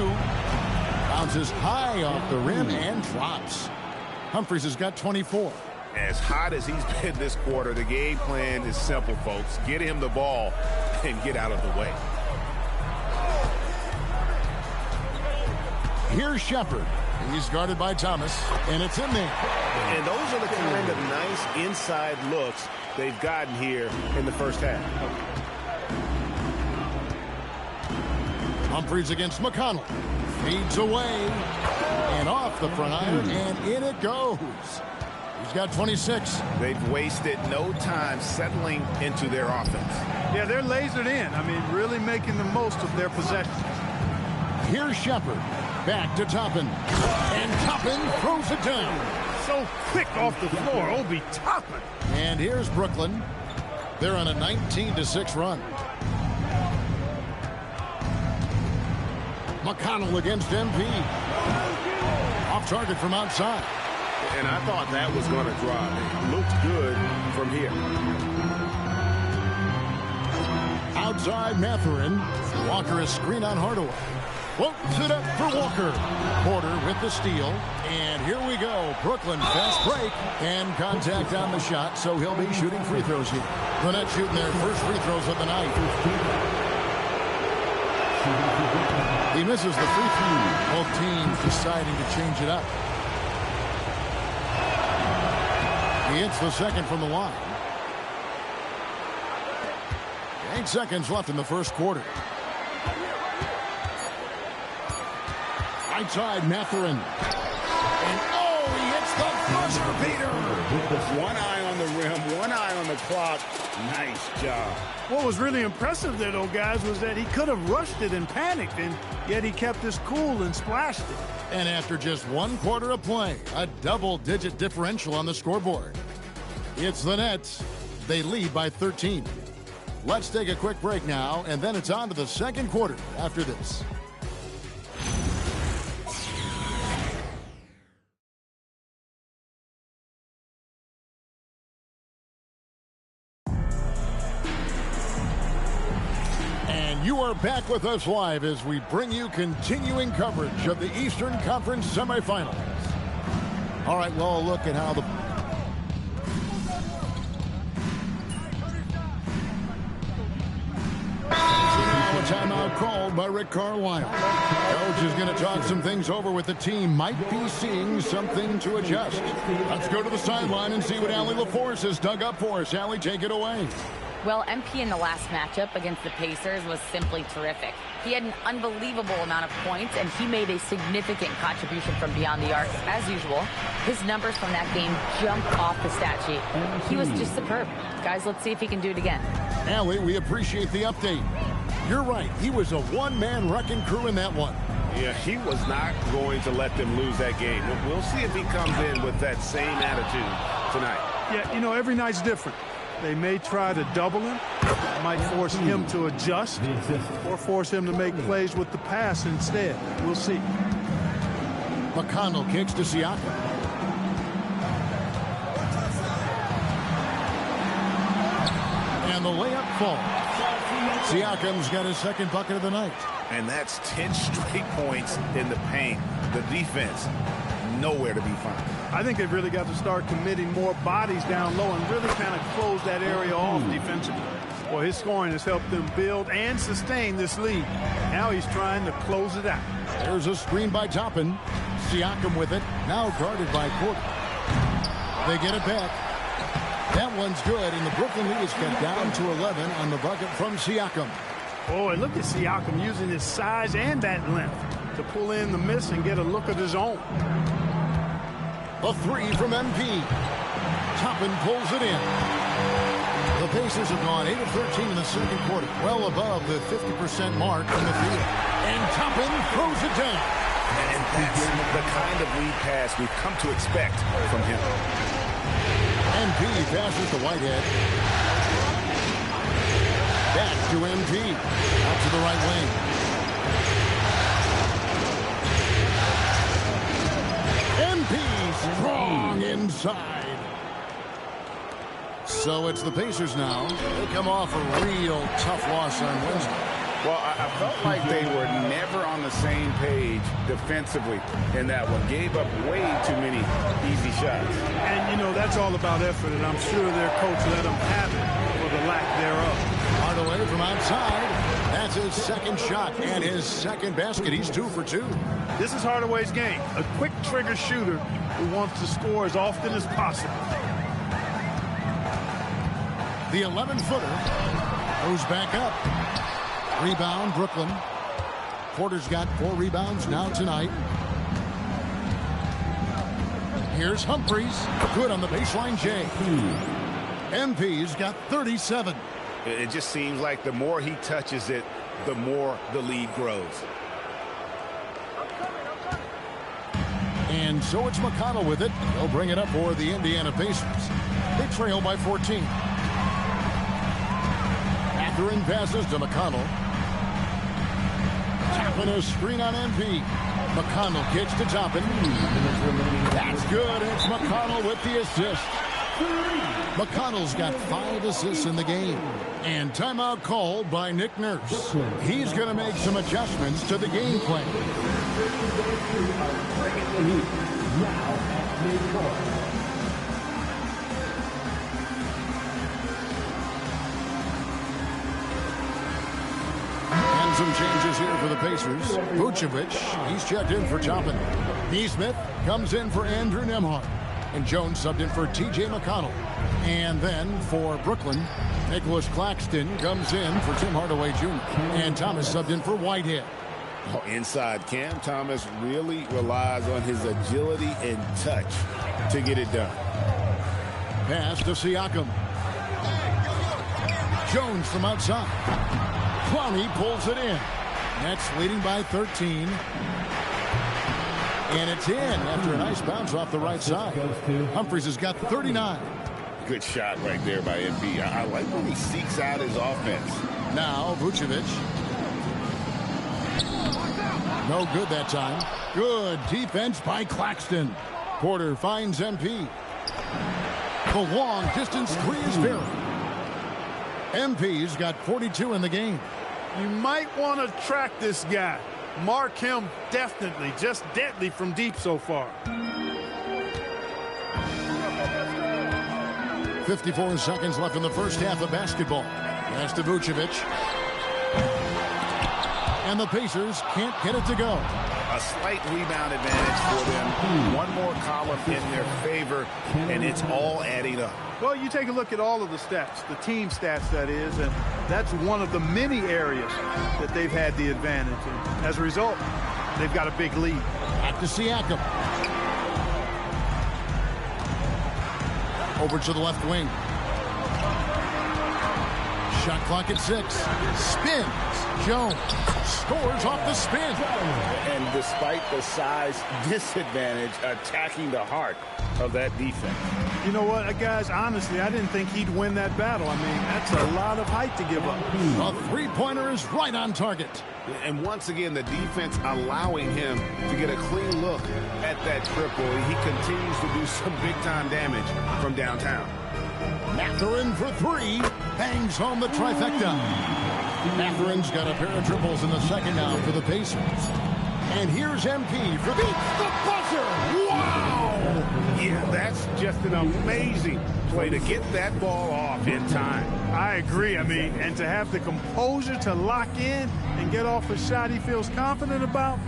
Bounces high off the rim and drops. Humphries has got 24. As hot as he's been this quarter, the game plan is simple, folks. Get him the ball and get out of the way. Here's Shepard. He's guarded by Thomas, and it's in there. And those are the kind of nice inside looks they've gotten here in the first half. Humphries against McConnell. Feeds away. And off the front iron, and in it goes. He's got 26. They've wasted no time settling into their offense. Yeah, they're lasered in. I mean, really making the most of their possession. Here's Shepard. Back to Toppin. And Toppin throws it down. So quick off the floor, Obi Toppin. And here's Brooklyn. They're on a 19-6 run. McConnell against MP. Off target from outside. And I thought that was going to drop. It looked good from here. Outside Mathurin. Walker a screen on Hardaway. Floats it up for Walker. Porter with the steal. And here we go. Brooklyn fast break. And contact on the shot, so he'll be shooting free throws here. The Nets shooting their first free throws of the night. He misses the free throw. Both teams deciding to change it up. He hits the second from the line. 8 seconds left in the first quarter. Right side, Mathurin. And he hits the buzzer beater. One eye on the rim, one eye on the clock. Nice job. What was really impressive there, though, guys, was that he could have rushed it and panicked, and yet he kept his cool and splashed it. And after just 1 quarter of play, a double-digit differential on the scoreboard. It's the Nets. They lead by 13. Let's take a quick break now, and then it's on to the second quarter after this. And you are back with us live as we bring you continuing coverage of the Eastern Conference semifinals. All right, well, look at how the timeout called by Rick Carlisle. Coach is going to talk some things over with the team. Might be seeing something to adjust. Let's go to the sideline and see what Allie LaForce has dug up for us. Allie, take it away. Well, MP in the last matchup against the Pacers was simply terrific. He had an unbelievable amount of points, and he made a significant contribution from beyond the arc, as usual. His numbers from that game jumped off the stat sheet. He was just superb. Guys, let's see if he can do it again. Allie, we appreciate the update. You're right. He was a one-man wrecking crew in that one. Yeah, he was not going to let them lose that game. We'll see if he comes in with that same attitude tonight. Yeah, you know, every night's different. They may try to double him, might force him to adjust, or force him to make plays with the pass instead. We'll see. McConnell kicks to Siakam. And the layup falls. Siakam's got his second bucket of the night. And that's 10 straight points in the paint. The defense, nowhere to be found. I think they've really got to start committing more bodies down low and really kind of close that area off defensively. Well, his scoring has helped them build and sustain this lead. Now he's trying to close it out. There's a screen by Toppin. Siakam with it, now guarded by Porter. They get it back. That one's good, and the Brooklyn lead is cut down to 11 on the bucket from Siakam. Oh, and look at Siakam using his size and that length to pull in the miss and get a look at his own. A three from MP. Toppin pulls it in. The Pacers have gone 8 of 13 in the second quarter, well above the 50% mark from the field. And Toppin throws it down. And that's the kind of lead pass we've come to expect from him. MP passes to Whitehead. Back to MP. Out to the right wing. MP strong inside. So it's the Pacers now. They come off a real tough loss on Wednesday. Well, I felt like they were never on the same page defensively in that one. Gave up way too many easy shots. And, you know, that's all about effort, and I'm sure their coach let them have it for the lack thereof. Hardaway from outside. That's his second shot and his second basket. He's 2 for 2. This is Hardaway's game. A quick trigger shooter who wants to score as often as possible. The 11-footer goes back up. Rebound, Brooklyn. Porter's got 4 rebounds now tonight. Here's Humphries. Good on the baseline, Jay. MP's got 37. It just seems like the more he touches it, the more the lead grows. And so it's McConnell with it. He'll bring it up for the Indiana Pacers. They trail by 14. Mathurin passes to McConnell. Tapping a screen on MP. McConnell kicks to Toppin. That's good. It's McConnell with the assist. McConnell's got 5 assists in the game. And timeout called by Nick Nurse. He's going to make some adjustments to the game plan. And some changes here for the Pacers. Vucevic, he's checked in for Toppin. Neesmith comes in for Andrew Nembhard. And Jones subbed in for T.J. McConnell. And then for Brooklyn, Nicholas Claxton comes in for Tim Hardaway Jr. And Thomas subbed in for Whitehead. Oh, inside, Cam Thomas really relies on his agility and touch to get it done. Pass to Siakam. Jones from outside. Clowney pulls it in. Nets leading by 13. And it's in after a nice bounce off the right side. Humphries has got 39. Good shot right there by MP. I like when he seeks out his offense. Now Vucevic. No good that time. Good defense by Claxton. Porter finds MP. The long distance three is fair. MP's got 42 in the game. You might want to track this guy. Mark him definitely. Just deadly from deep so far. 54 seconds left in the first half of basketball. Pass to Vucevic. And the Pacers can't get it to go. A slight rebound advantage for them. One more column in their favor, and it's all adding up. Well, you take a look at all of the stats, the team stats, that is, and that's one of the many areas that they've had the advantage. And as a result, they've got a big lead. Back to Siakam. Over to the left wing. Shot clock at 6. Spins. Jones scores off the spin. And despite the size disadvantage, attacking the heart of that defense. You know what, guys, honestly, I didn't think he'd win that battle. I mean, that's a lot of height to give up. A three-pointer is right on target. And once again, the defense allowing him to get a clean look at that triple. He continues to do some big-time damage from downtown. Mathurin for 3. Hangs home the trifecta. Mathurin's got a pair of triples in the second half for the Pacers. And here's MP for the buzzer. Wow! Yeah, that's just an amazing play to get that ball off in time. I agree. I mean, and to have the composure to lock in and get off a shot he feels confident about,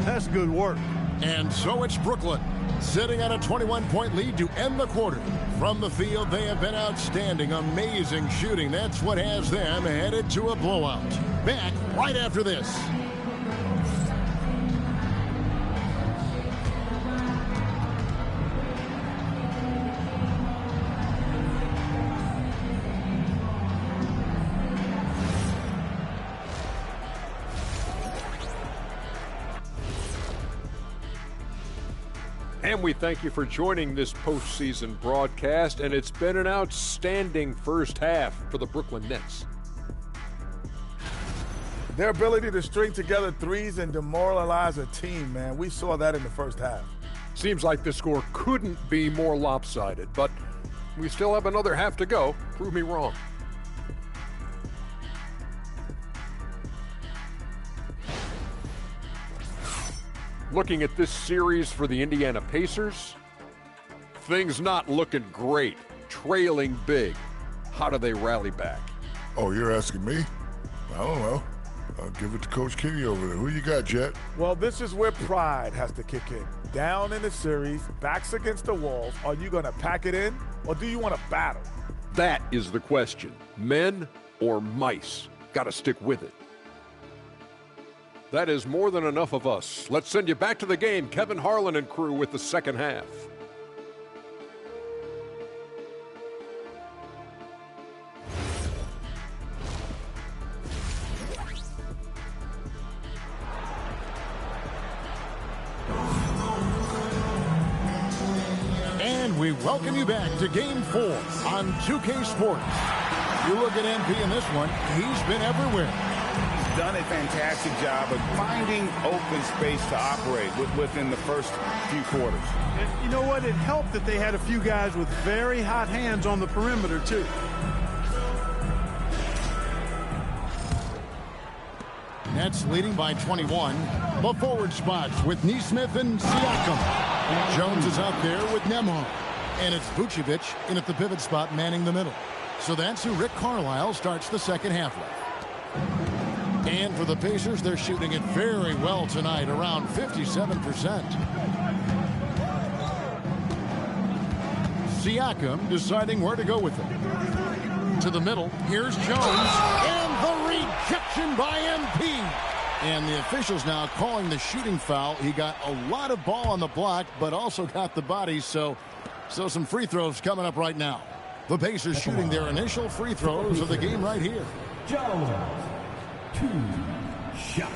that's good work. And so it's Brooklyn, sitting at a 21-point lead to end the quarter. From the field, they have been outstanding, amazing shooting. That's what has them headed to a blowout. Back right after this. And we thank you for joining this postseason broadcast, and it's been an outstanding first half for the Brooklyn Nets. Their ability to string together threes and demoralize a team, man. We saw that in the first half. Seems like the score couldn't be more lopsided, but we still have another half to go. Prove me wrong. Looking at this series for the Indiana Pacers, things not looking great, trailing big. How do they rally back? Oh, you're asking me? I don't know. I'll give it to Coach Kenny over there. Who you got, Jet? Well, this is where pride has to kick in. Down in the series, backs against the walls. Are you going to pack it in, or do you want to battle? That is the question. Men or mice? Got to stick with it. That is more than enough of us. Let's send you back to the game. Kevin Harlan and crew with the second half. And we welcome you back to Game 4 on 2K Sports. You look at MP in this one, he's been everywhere. done a fantastic job of finding open space to operate within the first few quarters. And you know what? It helped that they had a few guys with very hot hands on the perimeter, too. Nets leading by 21. The forward spots with Nesmith and Siakam. Jones is out there with Nembhard. And it's Vucevic in at the pivot spot manning the middle. So that's who Rick Carlisle starts the second half with. And for the Pacers, they're shooting it very well tonight, around 57%. Siakam deciding where to go with it. To the middle, here's Jones, and the rejection by MP. And the officials now calling the shooting foul. He got a lot of ball on the block, but also got the body, so some free throws coming up right now. The Pacers shooting their initial free throws of the game right here. Jones, 2 shots.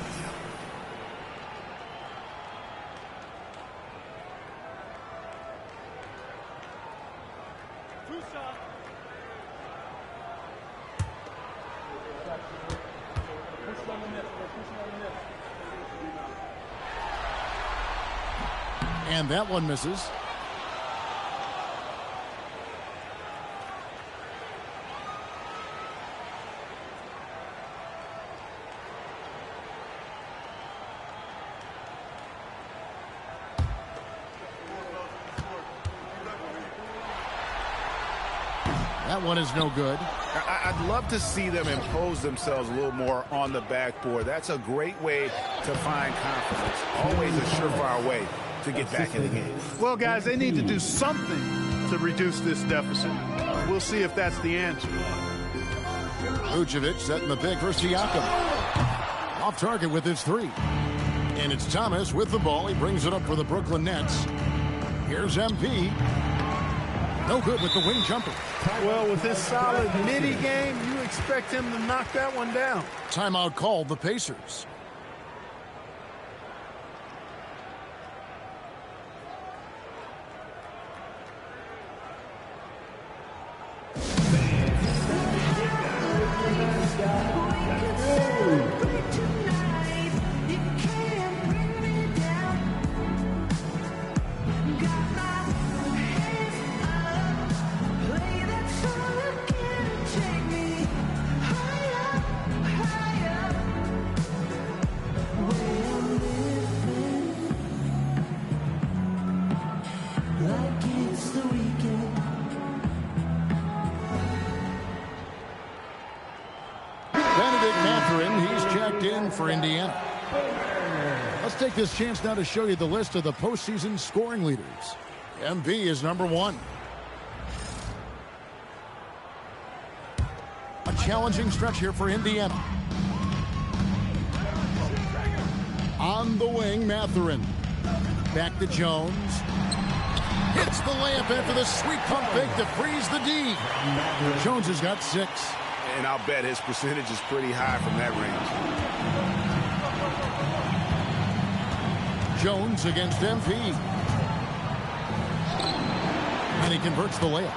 And that one misses. That one is no good. I'd love to see them impose themselves a little more on the backboard. That's a great way to find confidence. Always a surefire way to get back in the game. Well, guys, they need to do something to reduce this deficit. We'll see if that's the answer. Vucevic setting the pick for Siakam. Off target with his three. And it's Thomas with the ball. He brings it up for the Brooklyn Nets. Here's MP. No good with the wing jumper. Well, with his solid midi game, you expect him to knock that one down. Timeout called the Pacers. For Indiana. Let's take this chance now to show you the list of the postseason scoring leaders. MB is number 1. A challenging stretch here for Indiana. On the wing, Mathurin. Back to Jones. Hits the layup after the sweet pump fake to freeze the D. Jones has got 6. And I'll bet his percentage is pretty high from that range. Jones against MP. And he converts the layup.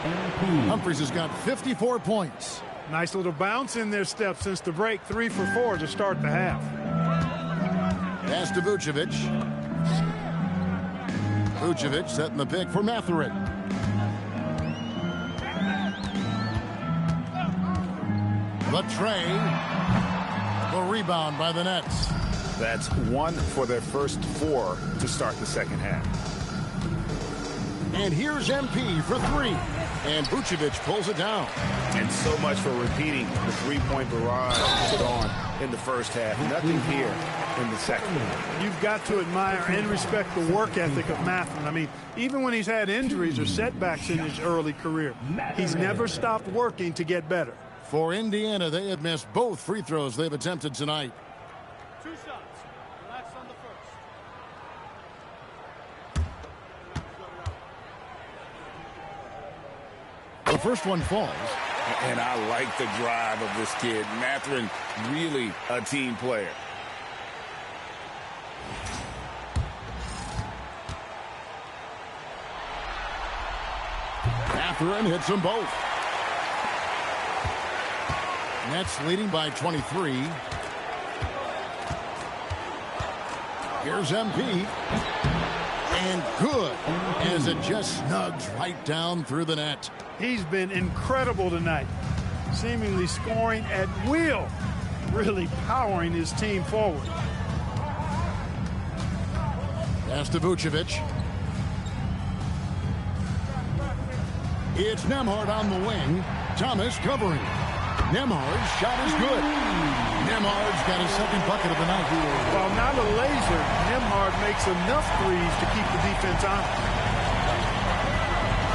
Humphries has got 54 points. Nice little bounce in their step since the break. 3 for 4 to start the half. Pass to Vucevic. Vucevic setting the pick for Mathurin. The tray. The rebound by the Nets. That's 1 for their first 4 to start the second half. And here's MP for 3. And Vucevic pulls it down. And so much for repeating the three-point barrage put on in the first half. Nothing here in the second. You've got to admire and respect the work ethic of Mathurin. I mean, even when he's had injuries or setbacks in his early career, he's never stopped working to get better. For Indiana, they have missed both free throws they've attempted tonight. 2 shots. Relax on the first. The first one falls. And I like the drive of this kid. Mathurin, really a team player. Mathurin hits them both. Nets leading by 23. Here's MP. And good, as it just snugs right down through the net. He's been incredible tonight, seemingly scoring at will, really powering his team forward. Pass to Vucevic. It's Nembhard on the wing. Thomas covering. Nembhard's shot is good. Nembhard's got his second bucket of the night. While not a laser, Nembhard makes enough threes to keep the defense on.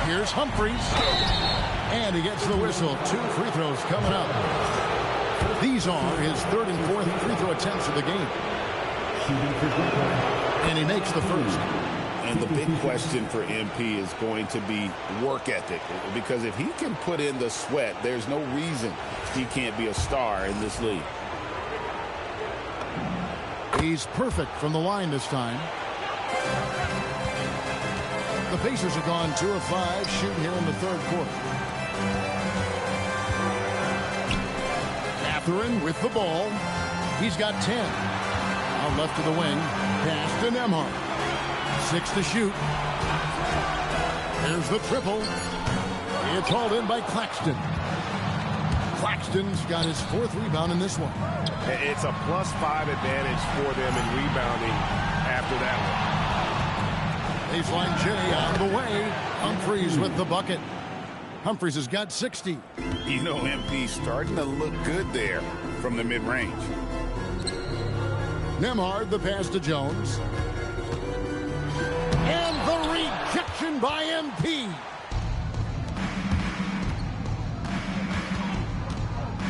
Here's Humphries. And he gets the whistle. 2 free throws coming up. These are his third and fourth free throw attempts of the game. And he makes the first. And the big question for MP is going to be work ethic, because if he can put in the sweat, there's no reason he can't be a star in this league. He's perfect from the line this time. The Pacers have gone 2 of 5 shooting here in the third quarter. Mathurin with the ball. He's got 10. Out left to the wing. Pass to Nembhard. 6 to shoot. There's the triple. It's hauled in by Claxton. Claxton's got his 4th rebound in this one. It's a +5 advantage for them in rebounding after that one. Baseline J on the way. Humphries with the bucket. Humphries has got 60. You know, MP starting to look good there from the mid-range. Nembhard, the pass to Jones. And the rejection by MP.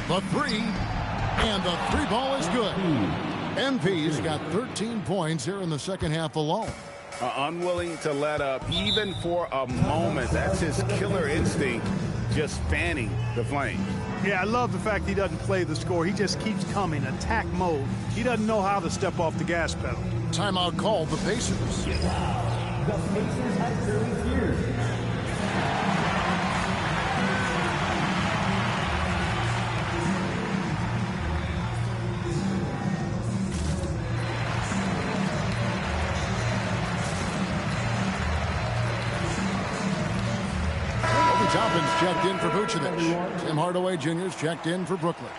The 3. And the 3 ball is good. MP's got 13 points here in the second half alone. Unwilling to let up even for a moment. That's his killer instinct, just fanning the flame. Yeah, I love the fact he doesn't play the score. He just keeps coming, attack mode. He doesn't know how to step off the gas pedal. Timeout called the Pacers. The Pacers have service here. Toppin's checked in for Vucevic. Tim Hardaway Jr.'s checked in for Brooklyn.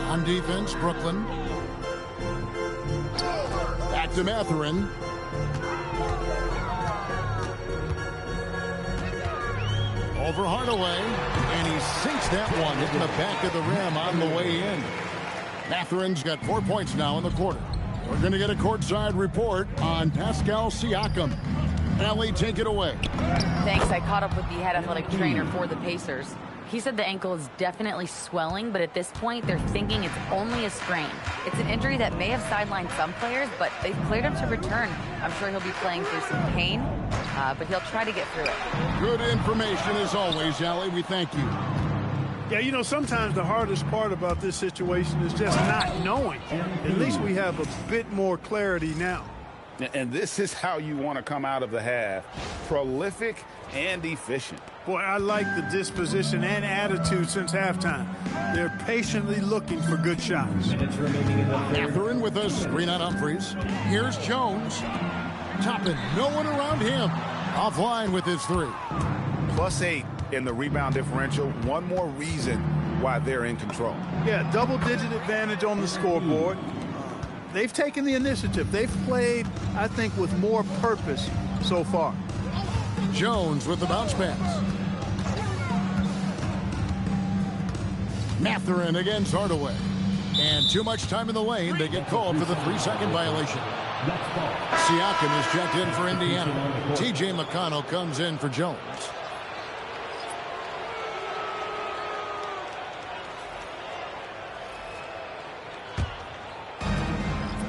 On defense, Brooklyn. Back to Mathurin. Over Hardaway, and he sinks that one, hitting the back of the rim on the way in. Mathurin's got 4 points now in the quarter. We're going to get a courtside report on Pascal Siakam. Allie, take it away. Thanks. I caught up with the head athletic trainer for the Pacers. He said the ankle is definitely swelling, but at this point, they're thinking it's only a sprain. It's an injury that may have sidelined some players, but they've cleared him to return. I'm sure he'll be playing through some pain, but he'll try to get through it. Good information as always, Allie. We thank you. Yeah, you know, sometimes the hardest part about this situation is just not knowing. At least we have a bit more clarity now. And this is how you want to come out of the half. Prolific and efficient. Boy, I like the disposition and attitude since halftime. They're patiently looking for good shots. Mathurin with a screen on Humphries. Here's Jones. Toppin, no one around him. Offline with his 3. +8 in the rebound differential. One more reason why they're in control. Yeah, double-digit advantage on the scoreboard. They've taken the initiative. They've played, I think, with more purpose so far. Jones with the bounce pass. Mathurin against Hardaway. And too much time in the lane. They get called for the 3-second violation. Siakam is checked in for Indiana. T.J. McConnell comes in for Jones.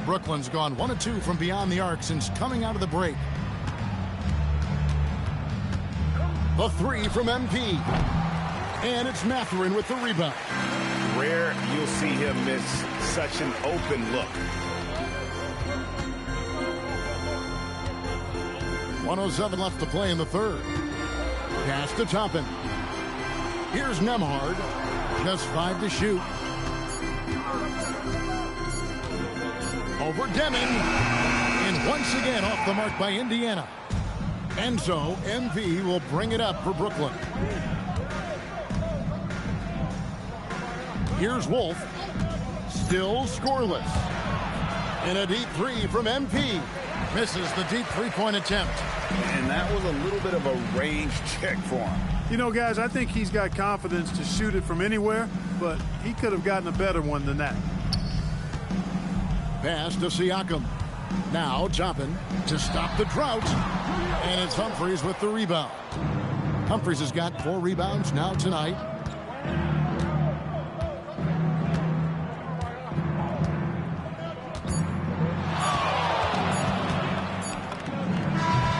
Brooklyn's gone 1 of 2 from beyond the arc since coming out of the break. The 3 from MP. And it's Mathurin with the rebound. Rare you'll see him miss such an open look. 1:07 left to play in the third. Pass to Toppin. Here's Nembhard. Just 5 to shoot. Over Deming. And once again off the mark by Indiana. And so MP will bring it up for Brooklyn. Here's Wolf. Still scoreless. And a deep three from MP. Misses the deep three-point attempt. And that was a little bit of a range check for him. You know, guys, I think he's got confidence to shoot it from anywhere, but he could have gotten a better one than that. Pass to Siakam. Now Toppin to stop the drought. And it's Humphries with the rebound. Humphries has got 4 rebounds now tonight.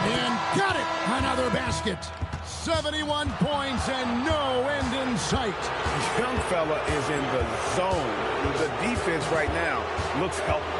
And got it! Another basket. 71 points and no end in sight. This young fella is in the zone. The defense right now looks helpless.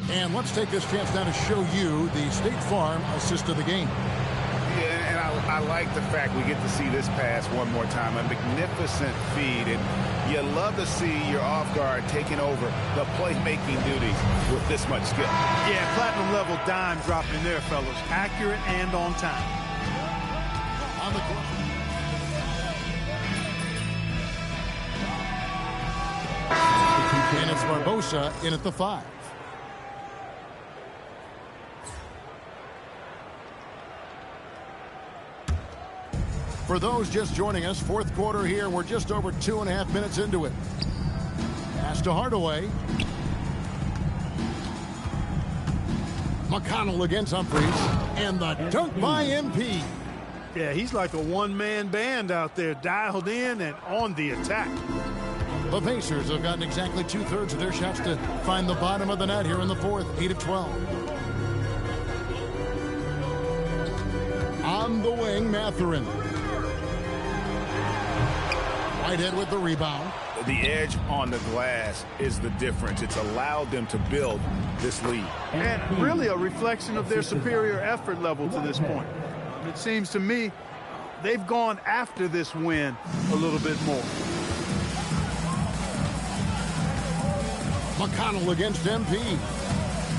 And let's take this chance now to show you the State Farm assist of the game. Yeah, and I like the fact we get to see this pass one more time. A magnificent feed, and you love to see your off guard taking over the playmaking duties with this much skill. Yeah, platinum level dime dropping there, fellas. Accurate and on time. On the court. And it's Barbosa in at the 5. For those just joining us, fourth quarter here. We're just over 2.5 minutes into it. Pass to Hardaway. McConnell against Humphries. And the dunk by MP. Yeah, he's like a one-man band out there, dialed in and on the attack. The Pacers have gotten exactly 2/3 of their shots to find the bottom of the net here in the fourth, 8 of 12. On the wing, Mathurin. Whitehead with the rebound. The edge on the glass is the difference. It's allowed them to build this lead. And really a reflection of their superior effort level to this point. It seems to me they've gone after this win a little bit more. McConnell against MP.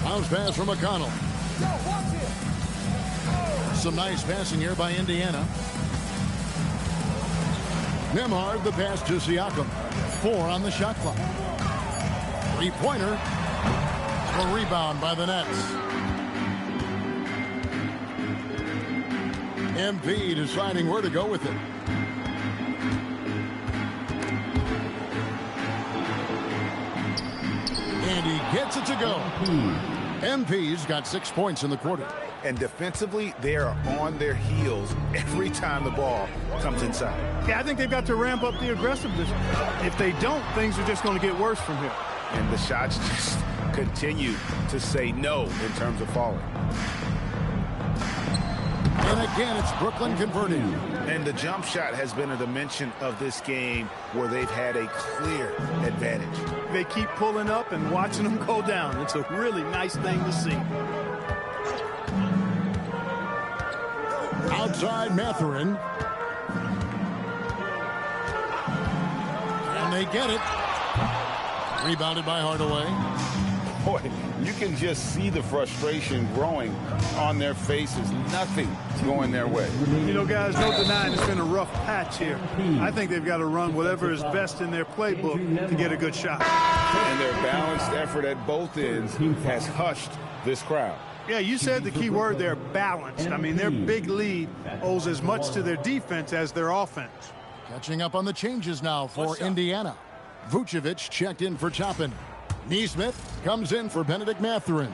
Bounce pass from McConnell. Some nice passing here by Indiana. Nembhard the pass to Siakam. 4 on the shot clock. Three-pointer. A rebound by the Nets. MP deciding where to go with it. And he gets it to go. MP's got 6 points in the quarter. And defensively, they are on their heels every time the ball comes inside. Yeah, I think they've got to ramp up the aggressiveness. If they don't, things are just going to get worse from here. And the shots just continue to say no in terms of falling. And again, it's Brooklyn converting. And the jump shot has been a dimension of this game where they've had a clear advantage. They keep pulling up and watching them go down. It's a really nice thing to see. Outside Mathurin. And they get it. Rebounded by Hardaway. Boy, you can just see the frustration growing on their faces. Nothing going their way. You know, guys, no denying it's been a rough patch here. I think they've got to run whatever is best in their playbook to get a good shot. And their balanced effort at both ends has hushed this crowd. Yeah, you said the key word there, balanced. I mean, their big lead owes as much to their defense as their offense. Catching up on the changes now for Indiana. Vucevic checked in for Toppin. Neesmith comes in for Benedict Mathurin.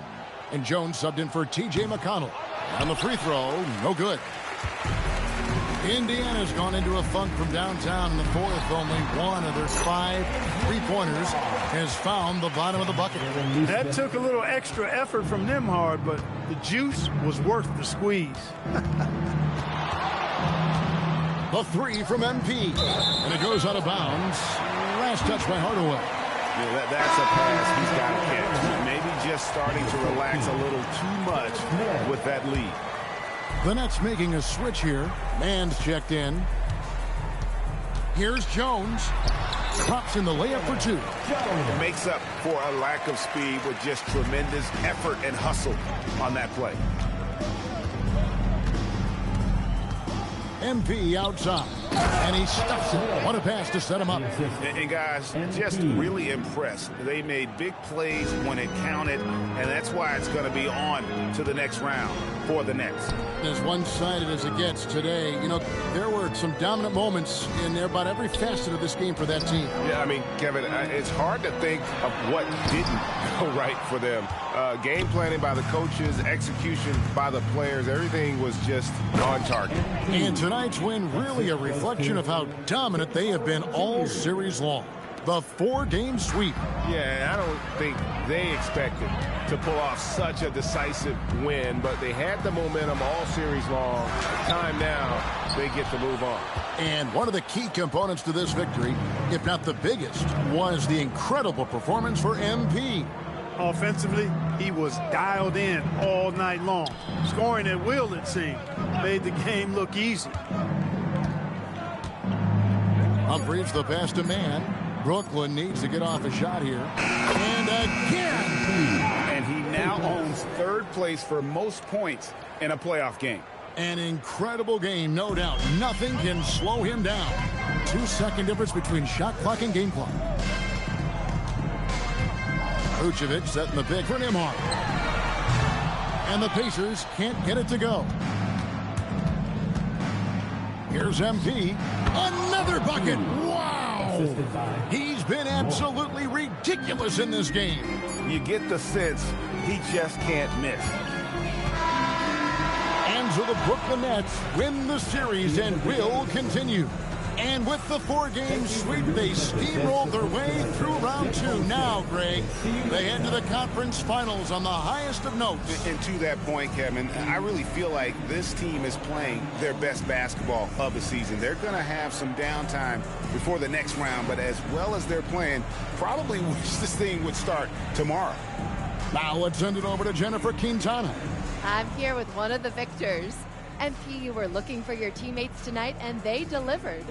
And Jones subbed in for T.J. McConnell. And the free throw, no good. Indiana's gone into a funk from downtown in the fourth. Only one of their 5 three-pointers has found the bottom of the bucket. That took a little extra effort from Nembhard, but the juice was worth the squeeze. The 3 from MP. And it goes out of bounds. Last touch by Hardaway. Yeah, that's a pass he's got to catch. Maybe just starting to relax a little too much with that lead. The Nets making a switch here. Man's checked in. Here's Jones. Drops in the layup for two. Makes up for a lack of speed with just tremendous effort and hustle on that play. MP outside, and he stuffs it. What a pass to set him up. And guys, just really impressed. They made big plays when it counted, and that's why it's going to be on to the next round for the Nets. As one-sided as it gets today, you know, there were some dominant moments in there about every facet of this game for that team. Yeah, I mean, Kevin, it's hard to think of what didn't go right for them. Game planning by the coaches, execution by the players, everything was just on target. And tonight's win really a reflection of how dominant they have been all series long. The 4-game sweep. Yeah, I don't think they expected to pull off such a decisive win, but they had the momentum all series long. Time now, they get to move on. And one of the key components to this victory, if not the biggest, was the incredible performance for MP. Offensively, he was dialed in all night long. Scoring at will, it seemed, made the game look easy. Humphries the pass to man. Brooklyn needs to get off a shot here. And again! And he now owns third place for most points in a playoff game. An incredible game, no doubt. Nothing can slow him down. 2-second difference between shot clock and game clock. Vucevic setting the pick for Nembhard. And the Pacers can't get it to go. Here's MP. Another bucket. Wow! He's been absolutely ridiculous in this game. You get the sense he just can't miss. And so the Brooklyn Nets win the series and will continue. And with the 4-game sweep, they steamrolled their way through round 2. Now, Greg, they head to the conference finals on the highest of notes. And to that point, Kevin, I really feel like this team is playing their best basketball of the season. They're going to have some downtime before the next round, but as well as they're playing, probably wish this thing would start tomorrow. Now let's send it over to Jennifer Quintana. I'm here with one of the victors. MP, you were looking for your teammates tonight, and they delivered.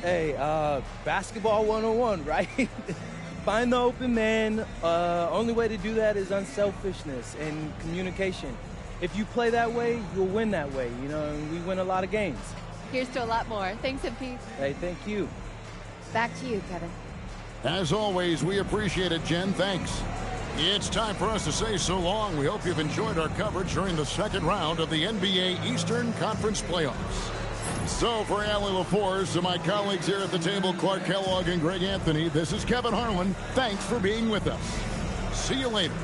Hey, basketball 101, right? Find the open man. Only way to do that is unselfishness and communication. If you play that way, you'll win that way. You know, and we win a lot of games. Here's to a lot more. Thanks, MP. Hey, thank you. Back to you, Kevin. As always, we appreciate it, Jen. Thanks. It's time for us to say so long. We hope you've enjoyed our coverage during the second round of the NBA Eastern Conference Playoffs. So for Allie LaForce and my colleagues here at the table, Clark Kellogg and Greg Anthony, this is Kevin Harlan. Thanks for being with us. See you later.